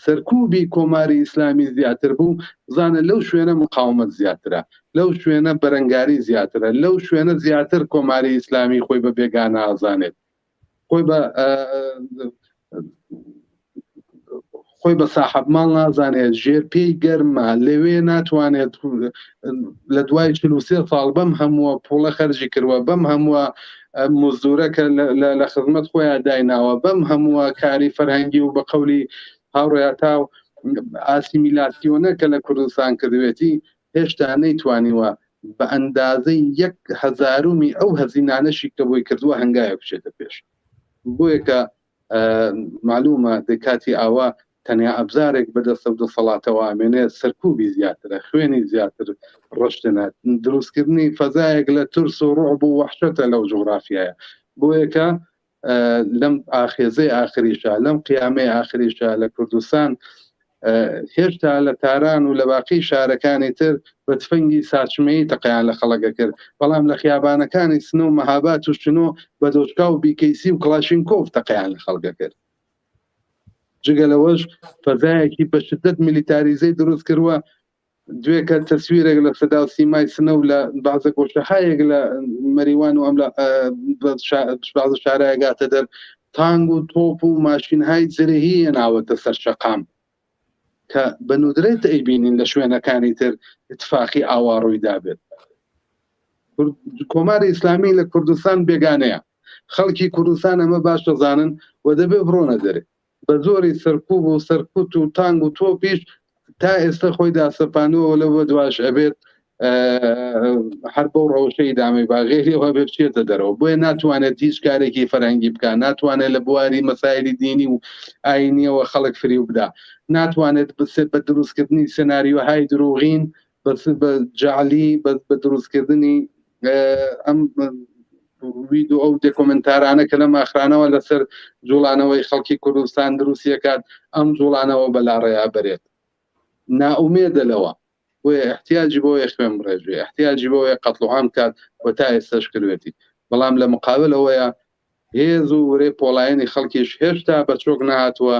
سەرکوبی کۆماری ئیسلامی زیاتر بوو بزانە لەو شوێنە مقاومەت زیاترە لەو شوێنە بەرەنگاری زیاترە لەو شوێنە زیاتر کۆماری ئیسلامی خۆی بە بێگانە ئازانێت خۆی بە ساحەب ماڵ نازانێت ژێر پێی گەرمە لەوێ ناتوانێت لە دوای 43 ساڵ بەم هەمووە پوڵە خەرجی کردوە بەم هەمووە مزدورەکە لە خزمەت خۆیان دایناوە بەم هەمووە کاری فەرهەنگی و بە قەولی هاوڕێتا و ئاسیمیلاسیۆنە کە لە کوردستان کردوێتی هێشتا نەیتوانیوە بە ئەندازەی 1/1000 ئەو هەزینانەشی کە بۆی کردووە هەنگایە بچێتە پێش بۆیە کە معلومە دەکاتی ئاوا تەنیا ئەبزارێک بەدەستە و دەسەڵاتەوە ئامێنێ سەرکوبی زیاترە خوێنی زیاتر ڕشتنە دروستکردنی فەزایەک لە ترس و ڕعب و وەحشەتە لەو جوغرافیایە بۆیە کە لەم ئاخێزەی ئاخریشە لەم قیامەی ئاخریشە لە کوردستان هێشتا لە تاران و لە باقی شارەکانی تر بە تفەنگی ساچمەی تەقیان لە خەڵکە کرد بەڵام لە خیابانەکانی سنە و مەهابات و شنۆ بە دۆشکا و بیکەیسی و کڵاشینکۆڤ تەقیان لە خەڵکە کرد جگە لەوەش فەزایەکی بە شدت میلیتاریزەی دروست کردووە دوێکە تەسویرێک لە سەدا و سیمای سنە و لە بازە گۆشەهایەک لە مەریوان و ئەم لە بازە شارایگاتە دەر تانگ و تۆپ و ماشینهای زرهی هێناوەتە سەر شەقام کە بە نودرێت ئەیبینین لە شوێنەکانی تر اتفاقی ئاوا ڕوویدا بێت کۆماری ئیسلامی لە کوردستان بێگانەیە خەڵکی کوردستان ئەمە باش دەزانن و دەبێ بڕۆنە دەرێ بە زۆری سەرکوب و سەرکوت و تانگ و تۆپیش تا ئێستا خۆی داسەپانەوە لەوە دواش ئەبێت هەر بەو ڕەوشەی دامەی باغێریەوە بێ بچێتە دەرەوە بۆیە ناتوانێت هیچ کارێکی فەرهەنگی بکە ناتوانێت لە بواری مەسایلی دینی و ئاینیەوە خەڵک فری بدا ناتوانێت بسێت بە دروستکردنی سناریۆهای دروغین بە جعلی بە دروستکردنی ئەم ویدیۆ ئەو دۆکۆمنتارانە کە لە ماخرانەوە لەسەر جوڵانەوەی خەڵکی کوردستان دروستیەکات ئەم جوڵانەوە بەلاڕێیا بەرێت ناومێدە لەوە بۆیە احتیاجی بۆیە خوێن بڕێژێ احتیاجی بۆیە قەتڵوعام کات و تا ئێستاش کردوێتی بەڵام لە مقابلەوەیە هێز و وەرێ پۆڵایەنی خەڵکیش هێشتا بە چۆک نهاتووە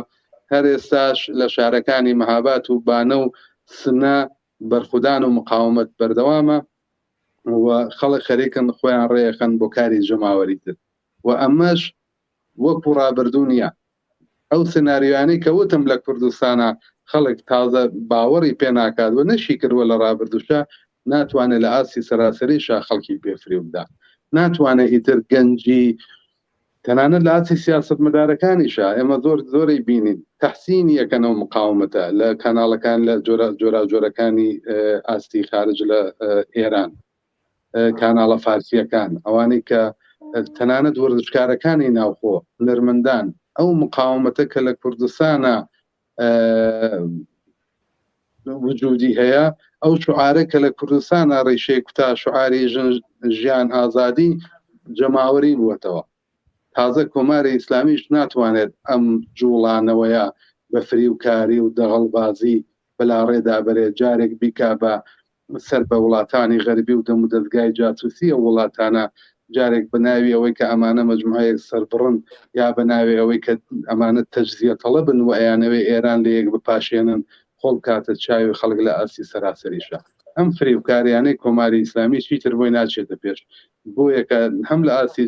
هەر ئێستاش لە شارەکانی مەهابات و بانە و سنە بەرخودان و مقاومەت بەردەوامە و خەڵک خەریکن خۆیان ڕێیەخەن بۆ کاری جەماوەری تر و ئەمەش وەکو ڕابردوونیە ئەو سناریوانەی کە وتم لە کوردستانە خەڵک تازە باوەڕی پێ ناکات و نەشی کردووە لە ڕابردوشە ناتوانێت لە ئاسی سەراسەریشا خەڵکی پێفری بدا ناتوانێت ئیتر گەنجی تەنانەت لە ئاسی سیاست مەدارەکانیشە ئێمە زۆرەی بینین تەحسینی یەکەنەوە مقاومەتە لە کاناڵەکان لە جۆراجۆرەکانی ئاستی خارج لە ئێران کاناڵە فارسیەکان ئەوانەی کە تەنانەت وەرزشکارەکانی ناوخۆ نەرمەندان ئەو مقاومەتە کە لە کوردستانە وجودی هەیە ئەو شعارە کە لە کوردستانە ڕیشەی کوتا شعاری ژیان ئازادی جەماوەری بووەتەوە تازە کۆماری ئیسلامیش ناتوانێت ئەم جوڵانەوەیە بە فریوکاری و دەغەڵبازی بەلاڕێدا بەرێت جارێک بیکا بە سەر بە وڵاتانی غەربی و دەم و دەستگای جاسووسی ئەو وڵاتانە جارێک بەناوی ئەوەی کە ئەمانە مەجموعەیەک سەربڕن یا بەناوی ئەوەی کە ئەمانە تەجزیە تەڵەبن و ئەیانەوەی ئێران لە یەک بپاشێنن خۆڵ کاتە چاوی خەڵک لە ئاسی سەراسەریشە ئەم فریوکاریانەی کۆماری ئیسلامی چیتر بۆی ناچێتە پێش بۆیە کە هەم لە ئاسی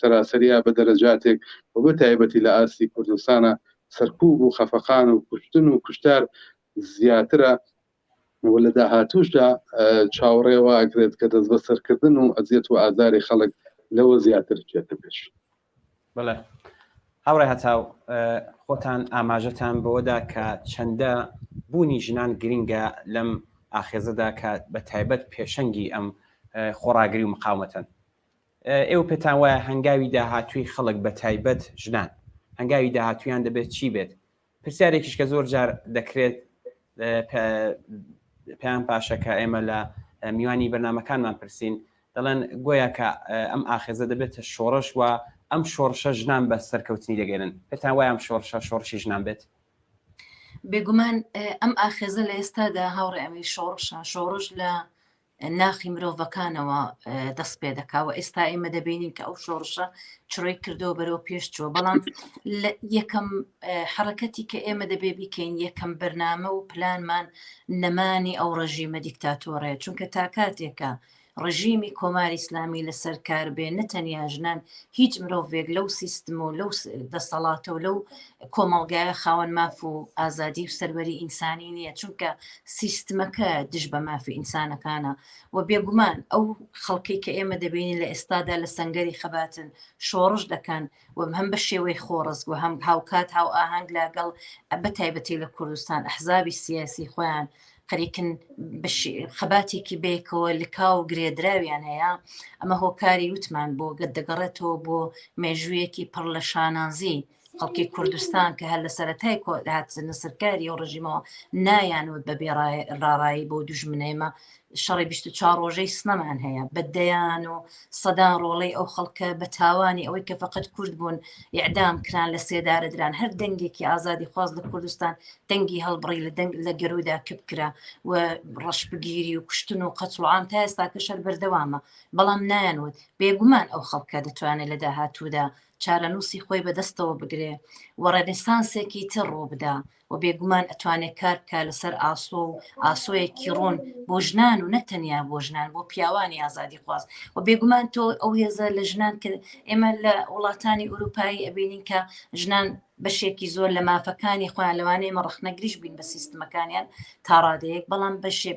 سەراسەریە بە دەرەجاتێک و بە تایبەتی لە ئاسی کوردستانە سەرکوب و خەفەخان و کوشتن و کوشتار زیاترە و لە داهاتووشدا چاوەڕێوە ئەگرێت کە دەست بە سەرکردن و ئەزیەت و ئازاری خەڵک لەوە زیاتر بچێتە پێش. بڵێ هاوڕێ هەتاو خۆتان ئاماژەتان بۆدا کە چەندە بوونی ژنان گرینگە لەم ئاخێزەدا کە بە تایبەت پێشەنگی ئەم خۆڕاگری و مقاومەتەن ئێوە پێتان وایە هەنگاوی داهاتووی خەڵک بە تایبەت ژنان هەنگاوی داهاتوویان دەبێت چی بێت پرسیارێکیش کە زۆر جار دەکرێت پێیان پاشە کە ئێمە لە میوانی بەرنامەکانمان پرسین دەڵێن گویا کە ئەم ئاخێزە دەبێتە شۆڕش و ئەم شۆڕشە ژنان بە سەرکەوتنی دەگەێنن پێتان وایە ئەم شۆڕشی ژنان بێت بێگومان ئەم ئاخێزە لە ئێستادا هاوڕێ ئەمی شۆڕش لە ناخی مرۆڤەکانەوە دەست پێ دەکاوە ئێستا ئێمە دەبینین کە ئەو شۆڕشە چڕۆی کردەوە بەرەو پێش چوە بەڵام یەکەم حرەکەتی کە ئێمە دەبێ بیکەین یەکەم بەرنامە و پلانمان نەمانی ئەو ڕژیمە دیکتاتۆرەیە چونکە تا کاتێکە ڕژیمی کۆماری ئیسلامی لەسەر کار بێ نەتەنیا ژنان هیچ مرۆڤێک لەو سیستم و لەو دەسەڵاتە و لەو کۆمەڵگایە خاوەن ماف و ئازادی و سەروەری ئینسانی نییە چونکە سیستمەکە دژ بە مافی ئینسانەکانە و بێگومان ئەو خەڵکی کە ئێمە دەبینی لە ئێستادا لە سەنگەری خەباتن شۆڕش دەکەن و هەم بە شێوەی خۆڕست و هەم هاوکات هاو ئاهەنگ لەگەڵ بەتایبەتی لە کوردستان ئەحزابی سیاسی خۆیان خەریکن خەباتێکی بێکەوە لکاو گرێدراویان هەیە ئەمە هۆکاری وتمان بۆ دەگەڕێتەوە بۆ مێژوویەکی پڕ لە شانازی خەڵکی کوردستان کە هەر لە سەرەتای نەسەرکاری ئەو ڕژیمەوە نایانوت بە ڕاڕایی بۆ دوژمنێمە شەڕی 24 ڕۆژەی سنەمان هەیە بەدەیان و سەدان ڕۆڵەی ئەو خەڵکە بە تاوانی ئەوەی کە فقط کورد بوون ئیعدام کران لە سێدارەدران هەر دەنگێکی ئازادی خواست لە کوردستان دەنگی هەڵبڕی لە گەرودا کردکرا و ڕەشبگیری و کوشتن و قەچڵعام تا ئێستا کە شەر بەردەوامە بەڵام نایانوت بێگومان ئەو خەڵکە دەتوانێت لە داهاتوودا چارەنووسی خۆی بەدەستەوە بگرێ و ڕەنێسانسێکی تر ڕوو بدا و بێگومان ئەتوانێت کارکە لەسەر ئاسۆ و ئاسۆیەکی ڕۆن بۆ ژنان و نەتەنیا بۆ ژنان بۆ پیاوانی ئازادی خواست و بێگومان تۆ ئەو هێزە لە ژنان کە ئێمە لە وڵاتانی ئوروپایی ئەبینین کە ژنان بەشێکی زۆر لە مافەکانی خۆیان لەوانەیە ئێمە ڕخنەگریش بین بە سیستمەکانیان تا ڕادەیەک بەڵام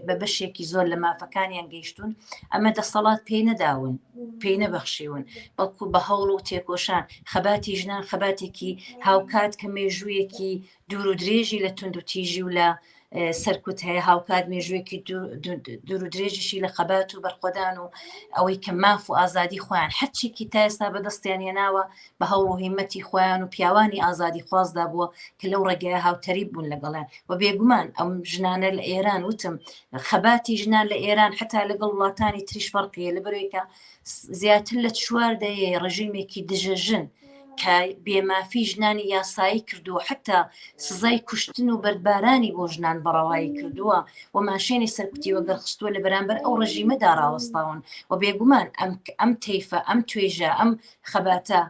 بە بەشێکی زۆر لە مافەکانیان گەیشتون ئەمە دەسەڵات پێی نەداون پێی نەبەخشیون بەڵکو بە هەوڵ و تێکۆشان خەباتی ژنان خەباتێکی هاوکات کە مێژوویەکی دوور و درێژی لە تونند و تیژی و لە سەرکوت هەیە هاوکات مێژوویەکی دوور و درێژیشی لە خەبات و بەرخۆدان و ئەوەی کە ماف و ئازادی خۆیان هەرچێکی تا ئێستا بەدەستیان هێناوە بە هەوڵ و هیمەتی خۆیان و پیاوانی ئازادی خوازدا بووە کە لەو ڕێگەیە هاوتەریب بوون لەگەڵیان و بێگومان ئەم ژنانە لە ئێران وتم خەباتی ژنان لە ئێران حتا لەگەڵ وڵاتانی تریش فەرقیە لەبەرەوەی زیاتر لە 4 دەیە ڕژیمێکی دژەژن کە بێمافی ژنانی یاسایی کردووە حتا سزای کوشتن و بەردبارانی بۆ ژنان بەڕەوایی کردووە و ماشێنی سەرکوتی وەگەڕخستووە لە بەرامبەر ئەو ڕژیمەدا ڕاوەستاون و بێگومان ئەم تەیفە ئەم توێژە ئەم خەباتە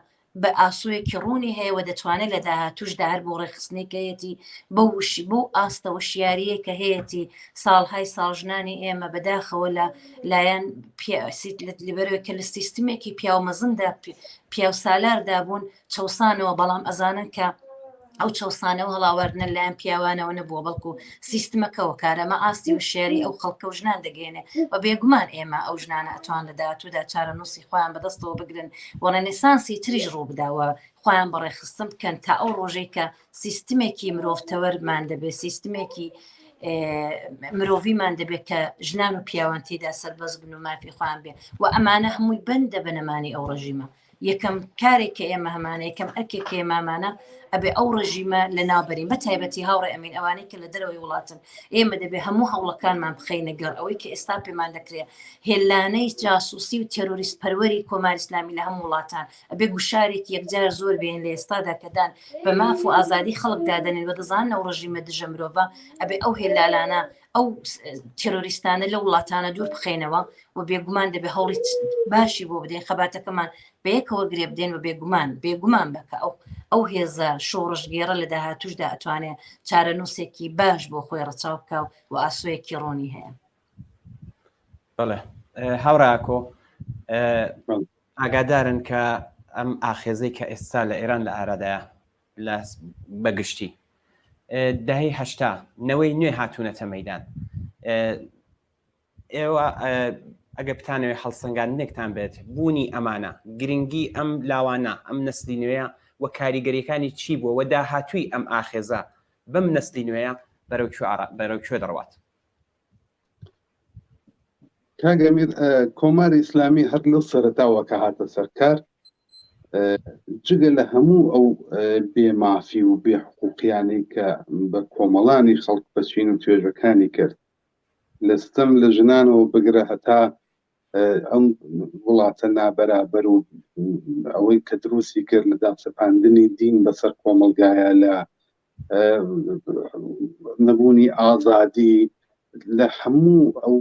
بە ئاسوویەکی ڕوونی هەیە و دەتوانێت لە داهاتووشدا هەر بۆ ڕێخستنێکەیەتی بۆ ئاستە وشیاریە کە هەیەی ساڵهای ساڵژنانی ئێمە بەداخەوە لە لایەن لەبەرەوەی کە لە سیستمێکی پیاومەزندا پیاو سالاردا بوون چەسانەوە بەڵام ئەزانن کە ئەو چەسانەوە هەڵاوەردنە لایەن پیاوانەوە نەبووە بەڵکو سیستمەکەەوە کارەمە ئاستی و شێری ئەو خەڵکە و ژنان دەگەێنێ و بێگومان ئێمە ئەو ژنانە ئەتوان لە داهاتوودا چارەنووسی خۆیان بەدەستەوە بگرن و ڕەنێسانسی تریش ڕوو بداوە خۆیان بەڕێخستن بکەن تا ئەو ڕۆژەی کە سیستمێکی مرۆڤتەوەرمان دەبێت سیستمێکی مرۆڤیمان دەبێت کە ژنان و پیاوان تێدا سەربەز بن و مافی خۆیان بێ و ئەمانە هەمووی بەندە بەنەمانی ئەو ڕژیمە یەکەم کارێک کە ئێمە هەمانە یەکەم ئەرکێک کە ئێمامانە ئەبێ ئەو ڕژیمە لە ناوبەرین بە تایبەتی هاوڕێ ئەمین ئەوانەی کە لە دەرەوەی وڵاتن ئێمە دەبێ هەموو هەوڵەکانمان بخەینە گەڕ ئەوەی کە ئێستا پێمان دەکرێت هێلانەی جاسووسی و تێرۆریست پەروەری کۆماری ئیسلامی لە هەموو وڵاتان ئەبێ گوشارێکی یەکجار زۆر بێن لە ئێستادا کەدان بە ماف و ئازادی خەڵک دادەنێن و دەزانن ئەو ڕژیمە دژە مرۆڤە ئەبێ ئەو هێلالانە ئەو تێرۆریستانە لە وڵاتانە دوور بخێنەوە و بێگومان دەبێ هەوڵی باشی بۆ بدەین خەباتەکەمان بەیەکەوە گرێ بدەین و بێگومان بکە ئەو هێزە شۆڕژگێرە لە داهاتووشدا ئەتوانێت چارەنووسێکی باش بۆ خۆی ڕەچاو بکە و ئاسۆیەکی ڕۆنی هەیە. بەڵێ هاوڕاکۆ ئاگادارن کە ئەم ئاخێزەی کە ئێستا لە ئێران لە ئارادایە لە بەگشتی دەهەی هەشتا نەوەی نوێ هاتوونەتە مەیدان ئێوە ئەگە بتانەوێت هەڵسەنگاندنێکتان بێت بوونی ئەمانە گرنگی ئەم لاوانە ئەم نەسلی نوێیە و کاریگەریەکانی چی بووە و داهاتووی ئەم ئاخێزە بەم نەسلی نوێیە بەرەو کوێ دەڕوات؟ کاگەمیر کۆماری ئیسلامی هەر لەو سەرەتاوە کە هاتە سەرکار جگە لە هەموو ئەو بێمافی و بێحقوقیانی کە بە کۆمەڵانی خەڵک بەچین و توێژەکانی کرد لە ستەم لە ژنانەوە بگرە هەتا ئەم وڵاتە نابەرابەر و ئەوەی کە دروستی کرد لە داسەپاندنی دین بەسەر کۆمەلگایە لە نەبوونی ئازادی لە هەموو ئەو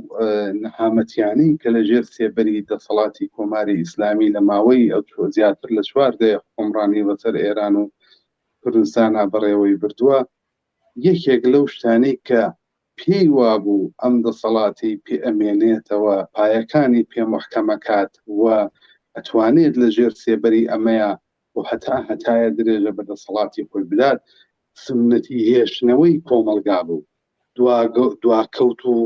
نەهامەتیانەی کە لە ژێر سێبەری دەسەڵاتی کۆماری ئیسلامی لە ماوەی ئەو زیاتر لە 4 حکومڕانی بەسەر ئێران و کوردستانە بەڕێوەی بردووە یەکێک لەو شتانەی کە پێی وابوو ئەم دەسەڵاتی پێ ئەمێنێتەوە پایەکانی پێ محکەمەکات و ئەتوانێت لە ژێر سێبەری ئەمەیە و هەتایە درێژە بە دەسەڵاتی خۆی بدات سنەتی هێشتنەوەی کۆمەلگا بوو دواکەوت و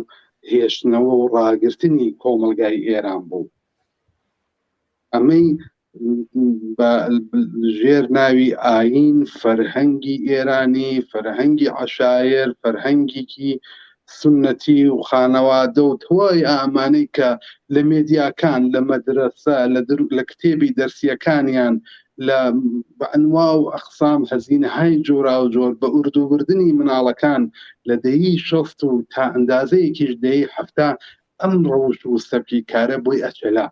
هێشتنەوە و ڕاگررتنی کۆمەلگای ئێران بوو ئەمەی ژێر ناوی ئاین فەرهەنگی ئێرانی فەرهەنگی عەشایر فەرهەنگێکی سنەتی و خانەوادە و تەواوی ئامانەی کە لە مێدیاکان لە مەدرسە لە کتێبی دەرسیەکانیان لە بەعنوا و ئەقسام هەزینەهای جۆرا و جۆر بە ئوردوبردننی مناڵەکان لە دەیی 60 و تا ئەندازەیەکیش دەی هەفتە ئەم ڕەوش و سەبکی کارە بۆی ئەچەلا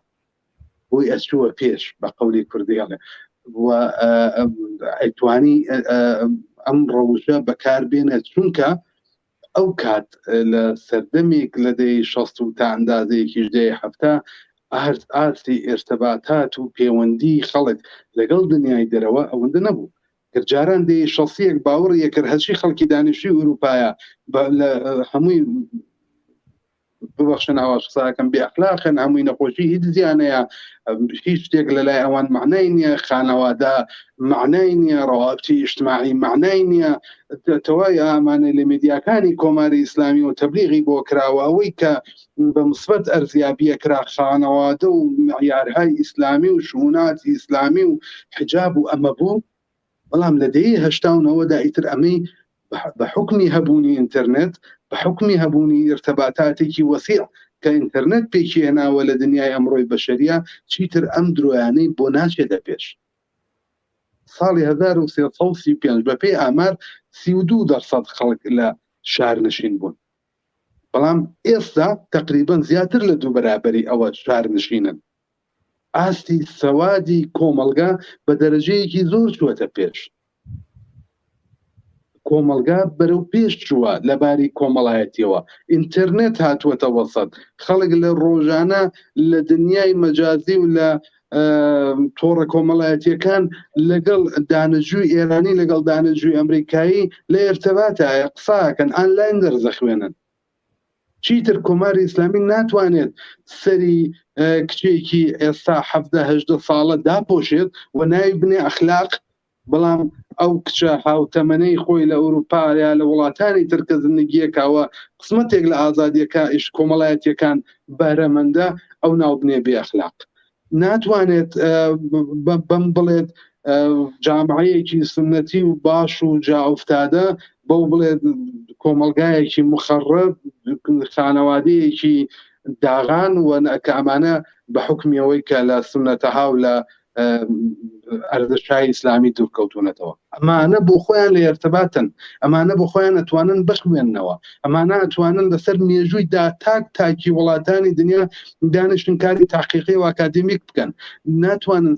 بۆی ئەچووە پێش بە قەولی کوردیڵێ و ئەیتوانی ئەم ڕەوشە بەکاربێنێت چونکە ئەو کات لە سەردەمێک لە دەی 60 و تا ئەندازەیەکیش دەی هەفتە ئاستی ئێرتەباتات و پەیوەندی خەڵک لەگەڵ دنیای دەرەوە ئەوەندە نەبوو جاران دەی 60 باوەڕ یەکرد هەچی خەڵکی دانیشتوی ئوروپایە لە هەمووی ببەخشن ئاوا قساکەم بێئەخلاقن هەمووی نەخۆشی هیچ زیانەیە هیچ شتێک لەلای ئەوان معنای نییە خانەوادە معنای نییە ڕەوابتی ئیجتماعی معنای نییە تەواوی ئامانە لە مێدیاکانی کۆماری ئیسلامی و تەبلیغی بۆ کراوە ئەوەی کە بە مثبت ئەرزیابیە کرا خانەوادە و معیارهای ئیسلامی و شووناتی ئیسلامی و حجاب و ئەمە بوو بەڵام لە دەیەی هەشتاونەوەدا ئیتر ئەمەی بە حکمی هەبوونی ئینتەرنێت بە حکمی هەبوونی ئێرتەباتاتێکی وەسیع کە ئینتەرنێت پێکی هێناوە لە دنیای ئەمڕۆی بەشەریە چیتر ئەم درۆیانەی بۆ ناچێتە پێش ساڵی 1335 بە پێی ئامار 32% خەڵک لە شارنشین بوون بەڵام ئێستا تقریبان زیاتر لە 2 بەرابەری ئەوە شارنشینن ئاستی سەوادی کۆمەلگا بە دەرەجەیەکی زۆر چووەتە پێش کۆمەلگا بەرەو پێش چووە لەباری کۆمەڵایەتیەوە ئینتەرنێت هاتووەتە وەسەد خەڵک لە ڕۆژانە لە دنیای مەجازی و لە تۆڕە کۆمەڵایەتیەکان لەگەڵ دانەجووی ئێرانی لەگەڵ دانەجووی ئەمریکایی لە ئێرتەباتایە قساکەن ئانلاین دەرزەخوێنن چیتر کۆماری ئیسلامی ناتوانێت سەری کچێکی ئێستا 17-18 ساڵە داپۆشێت و ناوی بنێ ئەخلاق بەڵام ئەو کچە هاوتەمەنەی خۆی لە ئەوروپا یا لە وڵاتانی ترکە زندگیەکەوە قسمەتێک لە ئازادیەکە ئیش کۆمەڵایەتیەکان بەرەمەندە ئەو ناو بنێ بێ ئەخلاق ناتوانێت بەم بڵێت جامعەیەکی سنەتی و باش و جاوفتادە بەو بڵێت کۆمەلگایەکی مخەڕب خانەوادەیەکی داغان و کە ئەمانە بە حکمیەوەی کە لە سنەتەها و لە ئەردەشای ئیسلامی دوورکەوتونەتەوە ئەمانە بۆ خۆیان لە ئێرتەباتن ئەمانە بۆ خۆیان ئەتوانن بەخوێننەوە ئەمانە ئەتوانن لەسەر مێژوویدا تاکی وڵاتانی دنیا دانیشتنکاری تاقیقی و ئاکادمیک بکەن ناتوانن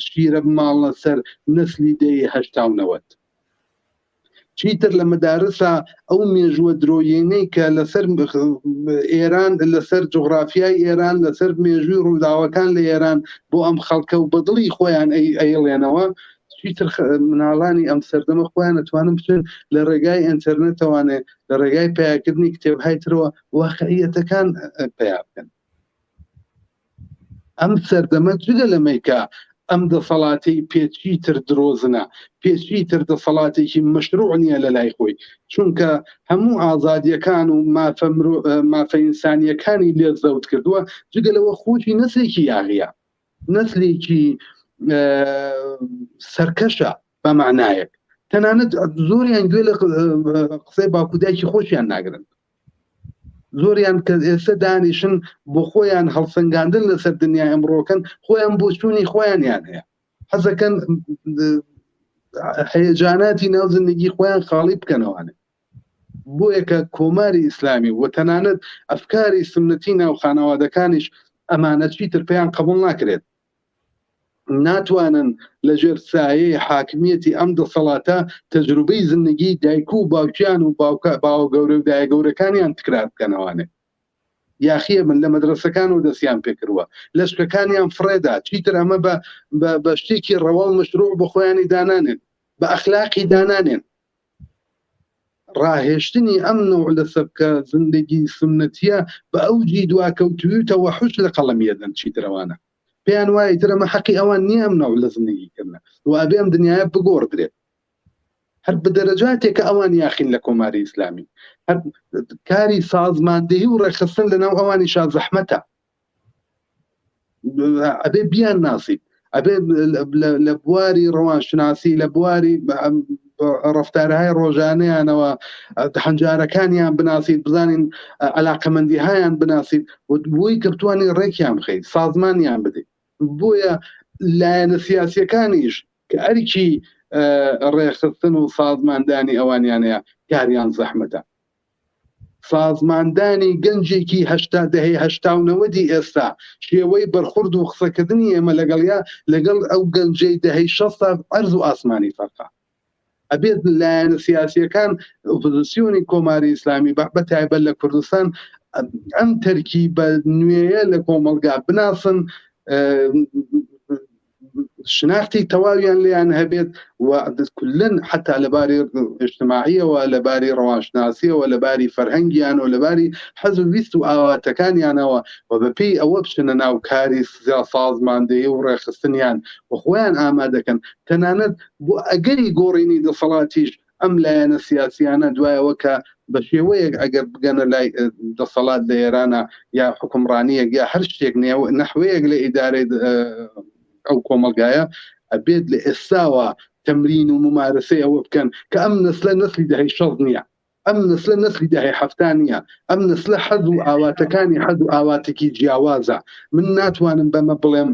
شیرە بماڵنە سەر نەسلی دەی 1970 چیتر لە مەدارسە ئەو مێژووە درۆیینەی کە لەسەر ئێران لەسەر جغرافیای ئێران لەسەر مێژووی ڕووداوەکان لە ئێران بۆ ئەم خەڵکە و بەدڵی خۆیان ئەیڵێنەوە چیتر مناڵانی ئەم سەردەمە خۆیان ئەتوانن بچن لە ڕێگای ئینتەرنێتەوانێ لە ڕێگای پیاکردنی کتێبهای ترەوە واقعیەتەکان پیا بکەن ئەم سەردەمە جگە لەمەیکە ئەم دەسەڵاتی پێچیتر درۆزنە پێچیتر دەسەڵاتێکی مەشروع نییە لە لای خۆی چونکە هەموو ئازادیەکان و مافە ئینسانیەکانی لێ زەوت کردووە جگە لەوە خۆشی نەسلێکی یاغیە نەسلێکی سەرکەشە بە معنایەک تەنانەت زۆریان گوێ لە قسەی باکودایکی خۆشیان ناگرن زۆریان کە ئێستا دانیشن بۆ خۆیان هەڵسەنگاندن لەسەر دنیای ئەمڕۆکەن خۆیان بۆ چوونی خۆیانیان هەیە حەزەکەن هەیەجاناتی ناو زندگی خۆیان خاڵی بکەنەوانێ بۆیە کە کۆماری ئیسلامی و تەنانەت ئەفکاری سنەتی ناو خانەوادەکانیش ئەمانە چیتر پێیان قبول ناکرێت ناتوانن لەژێر سایەی حاکمیەتی ئەم دەسەڵاتە تەجروبەی زندگی دایک و باوکیان و باوە گەورە و دایە گەورەکانیان تکرار بکەنەوانێ یاخیە من لە مەدرسەکان و دەستیان پێکردووە لەشکەکانیان فڕێدا چیتر ئەمە بە شتێکی ڕەوا و مەشروع بە خۆیانی دانانێن بە ئەخلاقی دانانێن ڕاهێشتنی ئەم نوع لە سەبکە زندگی سنەتیە بە ئەوجی دواکەوتویتەوە حوش لە قەڵەمیەدەن چیترەوانە پێیان وایە ترەمە حەقی ئەوان نییە ئەم نوع لە زندگیکردنە و ئەبێ ئەم دنیاە بگۆڕدرێت هەر بە دەرەجاتێکە ئەوان یاخین لە کۆماری ئیسلامی هەر کاری سازماندەهی و ڕێخستن لەناو ئەوانی شا زەحمەتە ئەبێ بیان ناسیت ئەبێ لە بواری ڕەوانشناسی لە بواری ڕفتارهای ڕۆژانەیانەوە هەنجارەکانیان بناسیت بزانین علاقەمەندیهایان بناسیت بۆی کە بتوانین ڕێکیان بخەیت سازمانیان بدەیت بۆیە لایەنە سیاسیەکانیش کە ئەرکی ڕێخستن و سازماندانی ئەوانیانەیە کاریان زەحمەتە سازماندانی گەنجێکی دەهەی 1970 ئێستا شێوەی بەرخورد و قسەکردنی ئێمە لەگەڵ ئەو گەنجەی دەهەی 60 ئەرز و ئاسمانی فەرقا ئەبێت لایەنە سیاسیەکان ئۆپۆزیسیۆنی کۆماری ئیسلامی بە تایبەت لە کوردستان ئەم تەرکیبە نوێیە لە کۆمەلگا بناسن شناختی تەواویان لیان هەبێت و کلن حتا لەباری اجتماعیەوە لەباری ڕەوانشناسیەوە لەباری فەرهەنگیانەوە لەباری حەز و ویست و ئاواتەکانیانەوە و بەپێی ئەوە بچنە ناو کاری سازماندەهی و ڕێخستنیان و خۆیان ئامادەکەن تەنانەت بۆ ئەگەری گۆڕینی دەسەڵاتیش ئەم لایەنە سیاسیانە دوایەوە کە بە شێوەیەک ئەگەر بگەنە لای دەسەڵات لە ئێرانە یا حکومڕانیەک یا هەر شتێک نەحوەیەک لە ئیدارەی ئەو کۆمەلگایە ئەبێت لە ئێستاوە تەمرین و ممارسەی ئەوە بکەن کە ئەم نسلە نسلی دەهەی 60 نییە ئەم نسلە نسلی دەهەی 70 نییە ئەم نسلە حەز و ئاواتەکانی حەز و ئاواتێکی جیاوازە من ناتوانم بەمە بڵێم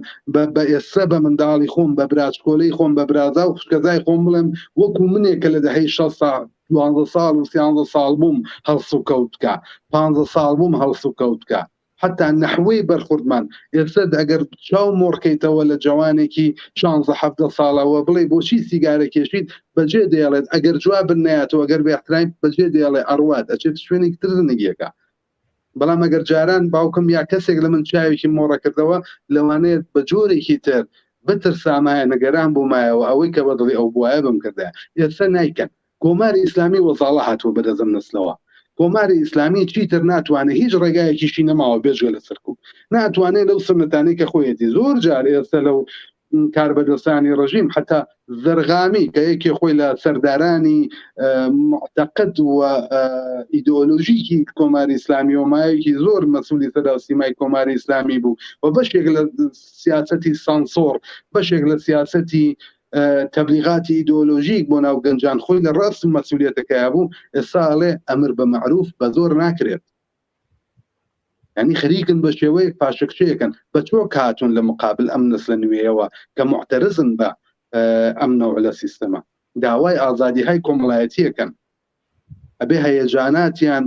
بە ئێستا بە منداڵی خۆم بە براچکۆلەی خۆم بە برازا و خوشکەزای خۆم بڵێم وەکو منێکە لە دەهەی 60 12 ساڵ و 13 ساڵ بووم هەڵس و کەوتکە 15 ساڵ بووم هەڵس و کەوتکە حتا نەحوەی بەرخوردمان ئێستا ئەگەر چاو مۆڕکەیتەوە لە جوانێکی 16 ساڵەوە بڵێ بۆچی سیگارە کێشیت بەجێ دێڵێت ئەگەر جواب نایەتەوە ئەگەر بێحترایم بەجێ دێڵێ ئەڕوات ئەچێت شوێنێکی تر زندگیەکە بەڵام ئەگەر جاران باوکم یا کەسێک لە من چاوێکی مۆڕە کردەوە لەوانەیە بە جۆرێکی تر بترسامایە نەگەران بوومایەوە ئەوەی کە بەدڵی ئەو بواە بم کردە ئێستا نایکەن کۆماری ئیسلامی وەزاڵە هاتووە بەدەزم نسلەوە کۆماری ئیسلامی چیتر ناتوانێت هیچ ڕێگایەکیشی نەماوە بێژگە لە سەرکوب ناتوانێت لەو سنەتانەی کە خۆیەتی زۆر جار ئێستا لەو کاربەدەستانی ڕژیم حتا زەرغامی کە یەکێ خۆی لە سەردارانی معتەقد و ئیدئۆلۆژیکی کۆماری ئیسلامی و مایەکی زۆر مەسئولی سەرسیمای کۆماری ئیسلامی بوو و بەشێک لە سیاسەتی سانسۆر بەشێک لە سیاسەتی تبلیغاتی ئیدئۆلۆژیک بۆ ناو گەنجان خۆی لە ڕاست و مەسئولیەتەکەی بوو ئێستا ئەڵێ ئەمر بە معروف بە زۆر ناکرێت ینی خەریکن بە شێوەیەک پاشەکشەیەکەن بە چۆ کاتون لە مقابل ئەم نسلە نوێیەوە کە معتەرزن بە ئەم نەوع لە سیستەمە داوای ئازادیهای کۆمەڵایەتیەکەن ئەبێ هەیەجاناتیان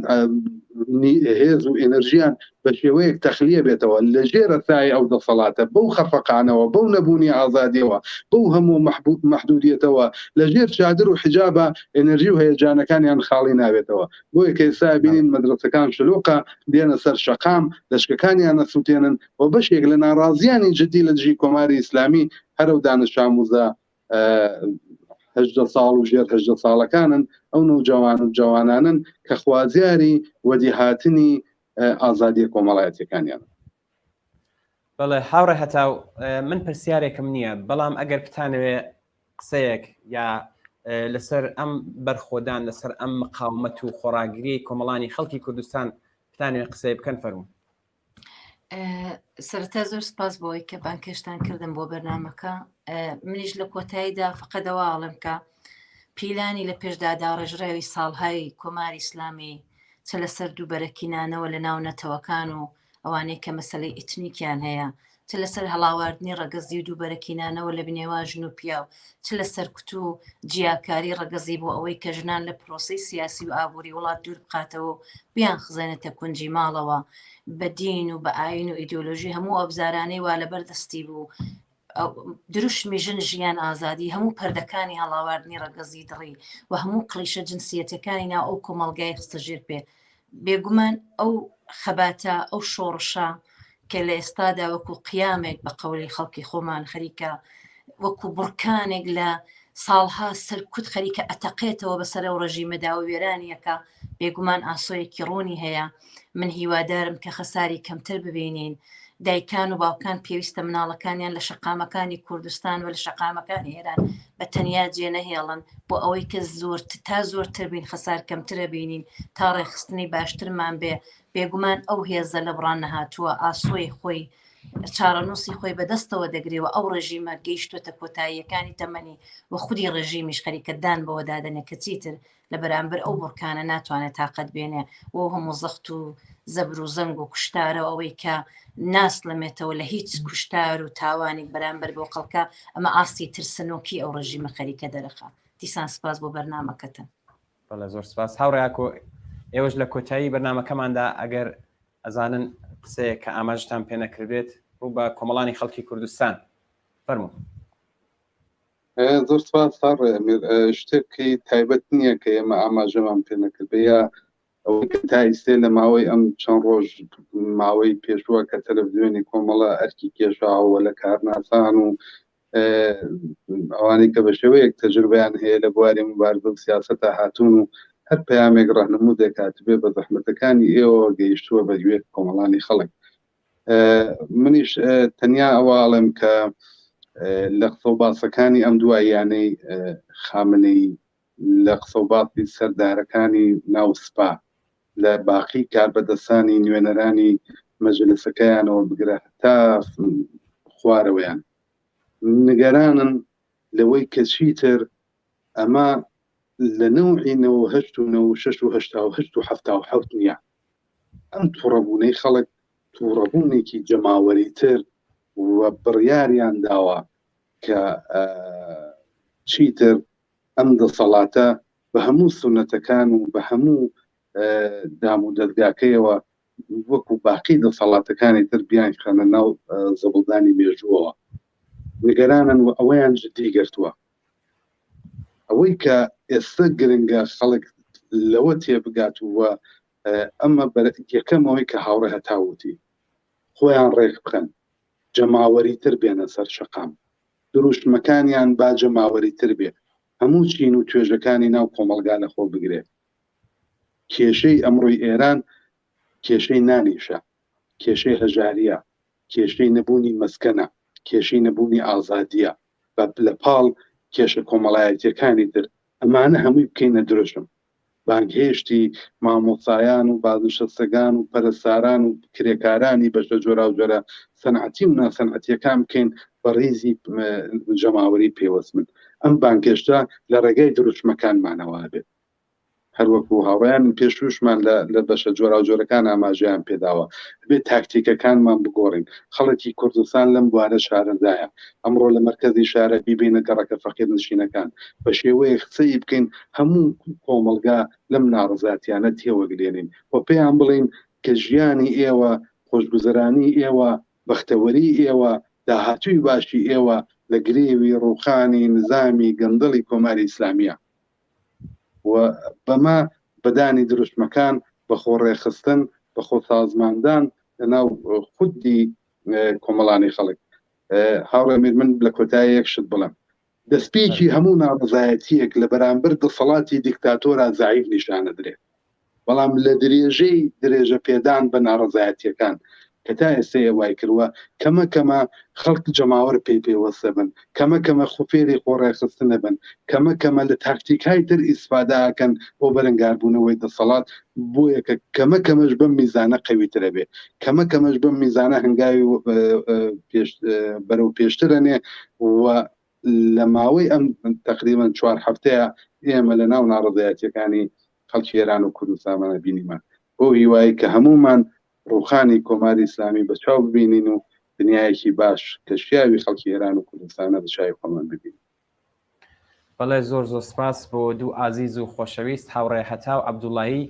هێز و ئێنەرژیان بە شێوەیەک تەخلیە بێتەوە لە ژێرە سای ئەو دەسەڵاتە بەو خەفەقانەوە بەو نەبوونی ئازادیەوە بەو هەموو مەحدودیەتەوە لە ژێر چادر و حجابە ئێنەرژی و هەیەجانەکانیان خاڵی نابێتەوە بۆیە کە ئێستا بینین مەدرسەکان شلوقە دێنە سەر شەقام لەشکەکانیان نەسووتێنن و بەشێک لە ناڕازیانی جدی لە دژی کۆماری ئیسلامی هەرو دانش ئاموزە 18 ساڵ و ژێر 18 ساڵەکانن ئەو نەوجەوان و جوانانن کە خوازیاری وەدیهاتنی ئازادی کۆمەڵایەتیەکانیان بەڵێ هاوڕێ هەتاو من پرسیارێکم نییە بەڵام ئەگەر بتانەوێ قسەیەک یا لەسەر ئەم بەرخۆدان لەسەر ئەم مقاومەت و خۆراگری کۆمەڵانی خەڵکی کوردستان بتانوێ قسەی بکەن فەرموون سەرەتا زۆر سپاس بۆی کە بانکێشتان کردم بۆ بەرنامەکە منیش لە کۆتاییدا فقەدەوە ئاڵم کە پیلانی لە پێشدادا ڕێژراوی ساڵهای کۆماری ئیسلامی چە لەسەر دووبەرەکینانەوە لە ناو نەتەوەکان و ئەوانەی کە مەسەلەی ئیتنیکیان هەیە چ لەسەر هەڵاواردنی ڕەگەزی و دووبەرەکینانەوە لە بنێوا ژن و پیاو، چ لەسەر کوت و جیاکاری ڕەگەزی بۆ ئەوەی کە ژنان لە پرۆسی سیاسی و ئابووری وڵات دوور بقاتەوە بیان خزانێتە کونجی ماڵەوە بە دین و بە ئاین و ئیدۆلۆژی هەموو ئەبزارانەی وا لەبەردەستی بوو. دروشمی ژن ژیان ئازادی هەموو پەردەکانی هەڵاواردنی ڕەگەزی دڕی و هەموو کلیشە جنسیەتەکانی ناو ئەو کۆمەڵگای خستەژێر پێ. بێگومان ئەو خەباتە ئەو شۆڕشە کە لە ئێستادا وەکو قیامێک بە قەولی خەڵکی خۆمان خەریکە وەکو بڕکانێک لە ساڵها سەرکوت خەریکە ئەتەقێتەوە بەسەر و ڕژیمەدا و وێرانیەکە بێگومان ئاسۆیەکی ڕوونی هەیە. من هیوادارم کە خەساری کەمتر ببینین. دایکان و باوکان پێویستە مناڵەکانیان لە شەقامەکانی کوردستان و لە شەقامەکانی ئێران بە تەنیا جێنەهێڵن بۆ ئەوەی کە تا زۆرتر بین خەسار کەمترە بینین تا ڕێخستنی باشترمان بێ. بێگومان ئەو هێزە لە بڕان نەهاتووە ئاسۆی خۆی چارەنووسی خۆی بەدەستەوە دەگرێەوە ئەو ڕژیمە گەیشتوتە کۆتاییەکانی تەمەنی و خودی ڕژیمیش خەریکەدان بەوە دادنێ کە چیتر لە بەرامبەر ئەو بڕکانە ناتوانێت تااقەت بێنێ و هەموو زەخت و زەبر و زەنگ و کوشتارە ئەوەی کە ناسڵمێتەوە لە هیچ کوشتار و تاوانێک بەرامبەر بۆ خەڵکە ئەمە ئاستی ترسنۆکی ئەو ڕژیمە خەریکە دەرەخە. دیسان سپاس بۆ بەرنامەکەتن. بەڵێ زۆر سپاس هاوڕێیاکۆ ئێوەش لە کۆتایی بەرنامەکەماندا ئەگەر ئەزانن قسەیە کە ئاماژتان پێ نەکردێت ڕوو بە کۆمەڵانی خەڵکی کوردستان فەرموو. زۆر سپاس هاڕێ شتێکی تایبەت نییە کە ئێمە ئاماژەمان پێ نەکرد یا ئەوەی کە تا ئیسێ لە ماوەی ئەم چەند ڕۆژ ماوەی پێشووە کە تەلەڤیزیۆنی کۆمەڵە ئەرکی کێشاوە لە کارناسان و ئەوانەی کە بە شێوەیەک تەجربەیان هەیە لە بواری مبارزە و سیاسەتە هاتوون و هەر پەیامێک ڕاهنموو دەکاتبێ بە زەحمەتەکانی ئێوە گەیشتووە بە گوێ کۆمەڵانی خەڵک. منیش تەنیا ئەوواڵم کە لە قسەوباسەکانی ئەم دواییانەی خامنەی لە قسەوباسی سەردارەکانی ناوسپا لە باقی کاربەدەستانی نوێنەرانی مەجلسەکەیانەوە بگرە تا خوارەوەیان نیگەرانن لەوەی کە چیتر ئەمە لە نەوعی 96 و 96 و 77 نییە. ئەم تووڕەبوونەی خەڵک تووڕەبوونێکی جەماوەریتر و بڕیاریان داوە کە چیتر ئەم دەسەڵاتە بە هەموو سونەتەکان و بە هەموو دام و دەستگاکەیەوە وەکو باقی دەسەڵاتەکانی تر بیان خەنە ناو زەبڵدانی مێژووەوە. نیگەرانن و ئەوەیان جدی گرتووە. ئەوەی کە ئێستا گرنگە خەڵک لەوە تێبگات وە ئەمە یەکەمەوەی کە هاوڕێ هەتاوتی خۆیان ڕێک بخەن جەماوەریتر بێنە سەر شەقام دروشمەکانیان با جەماوەریتر بێ هەموو چین و توێژەکانی ناو کۆمەلگا لە خۆ بگرێت. کێشەی ئەمڕۆی ئێران کێشەی نانیشە، کێشەی هەژاریە، کێشەی نەبوونی مەسکەنە، کێشەی نەبوونی ئازادیە بە لە پاڵ کێشە کۆمەڵایەتیەکانی تر. ئەمانە هەمووی بکەینە درۆژم. بانگهێشتی مامۆسایان و بازنشستەکان و پەرستاران و کرێکارانی بەشە جۆرا و جۆرە سەنعەتی و ناسەنعەتیەکان بکەین بە ڕێزی جەماوەری پێوەستن. ئەم بانگهێشتە لە ڕێگای دروشمەکانمانەوە بێت. هەروەکو هاوڕیان پێشوشمان لە بەشە جۆرا و جۆرەکان ئاماژیان پێداوە بێت تاکتیکەکانمان بگۆڕین. خەڵکی کوردستان لەم بوارە شارەزایە. ئەمڕۆ لە مەرکەزی شارە بیبینە گەڕەکە فەقیر نشینەکان بە شێوەیە قسەی بکەین هەموو کۆمەلگا لەم ناڕزاتیانە تێوەگرێنین و پێیان بڵین کە ژیانی ئێوە، خۆشگوزەرانی ئێوە، بەختەوەری ئێوە، داهاتووی باشی ئێوە لە گرێوی ڕووخانی نظامی گەندەڵی کۆماری ئیسلامیە و بەما بەدانی دروشمەکان بەخۆ ڕێخستن بەخۆ سازماندان لەناو خودی کۆمەڵانی خەڵک. هاوڕێمیر من لە کۆتایی یەک شت بڵم دەستپێکی هەموو ناڕزایەتیەک لە بەرامبەر دەسەڵاتی دیکتاتۆرە زعیف نیشانە درێت، بەڵام لە درێژەی درێژە پێدان بە ناڕزایەتیەکان کە تا ئێستا وای کردووە کەمە کەمە خەڵک جەماوەر پێوەستە بن، کەمە کەمە خوفێری خۆڕێخستنە بن، کەمە کەمە لە تاکتیکای تر ئیسفاداکەن بۆ بەرەنگاربوونەوەی دەسەڵات بۆیە کە کەمە کەمەش بەم میزانە قەویترە بێ، کەمە کەمەش بەم میزانە هەنگاوی بەرەو پێشترەنێ و لە ماوەی ئەم تقریبا 4 هەفتەیە ئێمە لە ناو ناڕزایەتیەکانی خەڵکی ئێران و کوردستانمانە بینیمان بۆ هیوایی کە هەمومان ڕووخانی کۆماری ئیسلامی بەچاو ببینین و دنیایەکی باش کە شیاوی خەڵکی ئێران و کوردستانە دەشای خۆمان ببین. بەڵێ زۆر سپاس بۆ دوو ئازیز و خۆشەویست هاوڕێ هەتاو عەبدوڵایی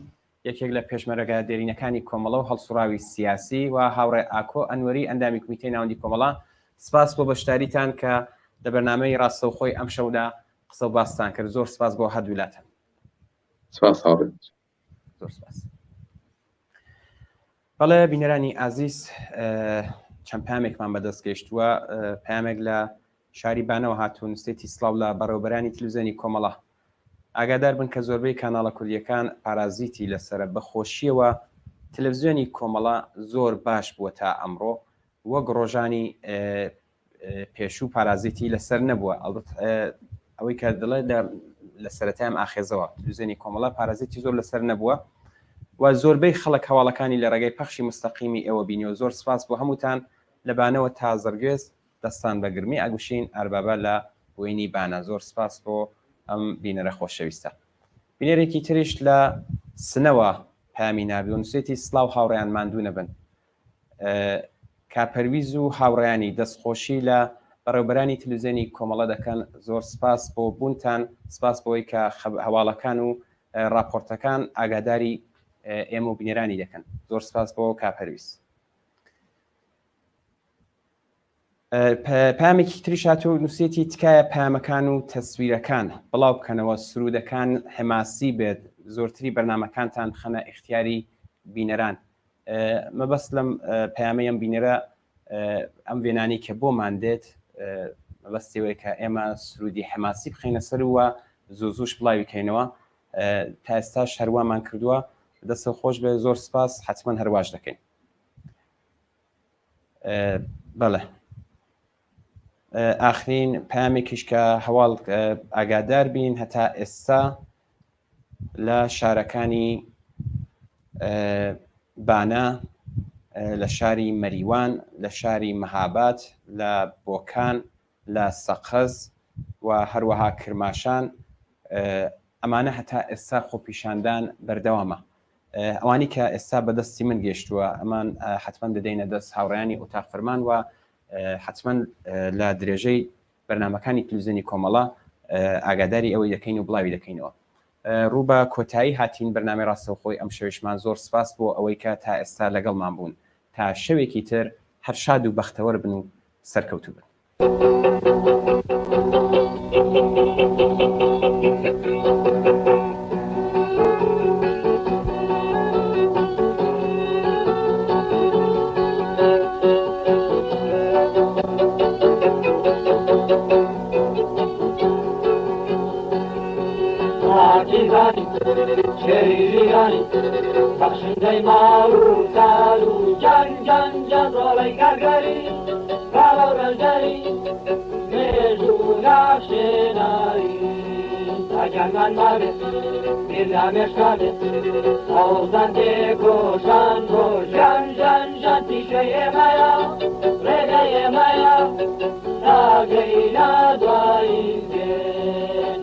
یەکێک لە پێشمەرگە دێرینەکانی کۆمەڵە و هەڵسوراوی سیاسی و هاوڕێ ئاکۆ ئەنوەری ئەندامی کمیتەی ناوەندی کۆمەڵە. سپاس بۆ بەشداریتان کە لە بەرنامەی ڕاستەوخۆی ئەم شەودا قسە و باستان کرد. زۆر سپاس بۆ هەردوولاتان. سپاس هاوڕێ. زۆر سپاس. بەڵێ بینەرانی ئازیز چەند پامێکمان بەدەست گەیشتووە، پامێک لە شاری بانەوە هاتوون سێتی سلااو لە بەڕێوەبەرانی تلویزیۆنی کۆمەڵە. ئاگادار بن کە زۆربەی کاناڵە کوردیەکان پارازیتی لەسرە بەخۆشیەوە تلویزیۆنی کۆمەڵە زۆر باش بووە تا ئەمڕۆ، وەک ڕۆژانی پێشوو پارازیتی لەسەر نەبووە. ئەوەی کە دڵێ لە سەرەتایان ئاخێزەوە تلویزیۆنی کۆمەڵە پارازیتی زۆر لەسەر نەبووە و زۆربەی خەڵک هەواڵەکانی لە ڕێگەی پەخشی مستەقیمی ئێوە بینیەوە. زۆر سپاس بۆ هەمووتان لەبانەوە تا زەرگێز دەستان بەگرمی ئاگوشین ئەربابە لە وێنی بانە. زۆر سپاس بۆ ئەم بینەرە خۆشەویستە. بینەرێکی تریش لە سنەوە پامی نابی و نووسێتی سلااو هاوڕێیان ماندوو نەبن. کاپەرویز و هاوڕێیانی دەستخۆشی لە بەڕێوەبەرانی تلویزیۆنی کۆمەڵە دەکەن. زۆر سپاس بۆ بوونتان، سپاس بۆی کە هەواڵەکان و راپۆرتەکان ئاگاداری ئێمە و بینێرانی دەکەن. زۆر سپاس بۆ کاپەرویز. پامێکی تریش هاتوو نووسێتی تکایە پامەکان و تەسویرەکان بڵاو بکەنەوە، سرودەکان حماسی بێت، زۆرتری بەرنامەکانتان خەنە ئیختیاری بینەران. مەبەست لەم پامەیەم بینەرە ئەم وێنانی کە بۆمان دێت مەبەستیەوەی کە ئێمە سرودی حماسی بخینە سەر وە زوو بڵاوی بکەینەوە. تا ئێستاش هەرووامان کردووە، دەستە خۆش بێ. زۆر سپاس، حتمما هەرواش دەکەین. بەڵێ ئاخرین پامێکیش کە هەواڵ ئاگادار بین هەتا ئێستا لە شارەکانی بانە، لە شاری مەریوان، لە شاری مەهاباد، لە بۆکان، لە سەقەز و هەروەها کرماشان ئەمانە هەتا ئێستا خۆپیشاندان بەردەوامە. ئەوانی کە ئێستا بەدەستی من گەشتووە ئەمان حتمما دەدەینە دەست هاوڕێیانی ئۆتاق فەرمان و حتمما لە درێژەی بەرنامەکانی تلویزیۆنی کۆمەڵە ئاگاداری ئەوەی دەکەین و بڵاوی دەکەینەوە. ڕوو بە کۆتایی هاتین بەرنامەی ڕاستەوخۆی ئەم شەویشمان. زۆر سپاس بۆ ئەوەی کە تا ئێستا لەگەڵمان بوون. تا شەوێکی تر هەر شاد و بەختەوەر بن و سەرکەوتوو بن. شیریانی بخشنده مارو تارو جان جان جان رالای گرگری بالا رنجری میجونا شناری تاجان من ماره میرنامش کاره آوزن دکوشان رو جان جان جان تیشه مایا رگه مایا ناگینا دواییده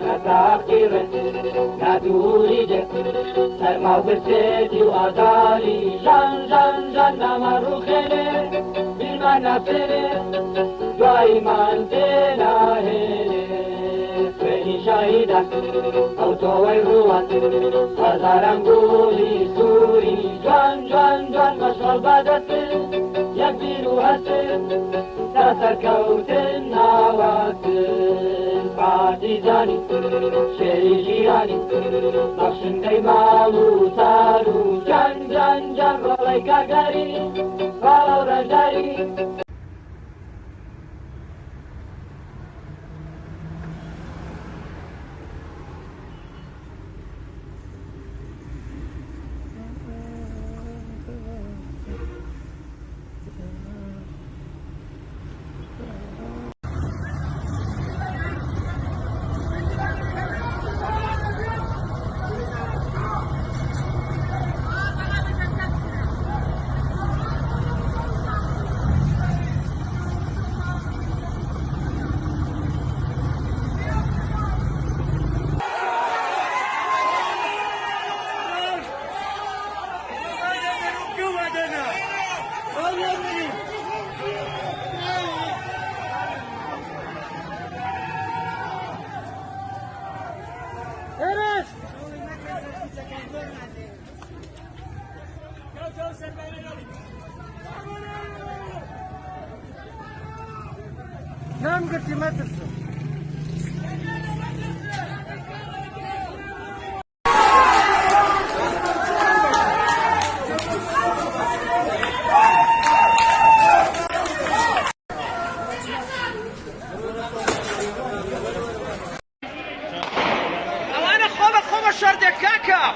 نتاقیره ندوریده سرما بسیدی و آزاری جان جان جان نمارو خیلی بیلمان نفره دوای من دلاهله فیلی شاهیدن او توی روان هزارم گولی سوری جان جان جان مشغل بدسته یک بیرو هسته نسر کوتن نواتن پارتیزانی شیری جیرانی بخشنده مالو سالو جان جان جان رالای گرگری بالا رنجری كرتي ما ترسم أنا خوبة شردك كاكا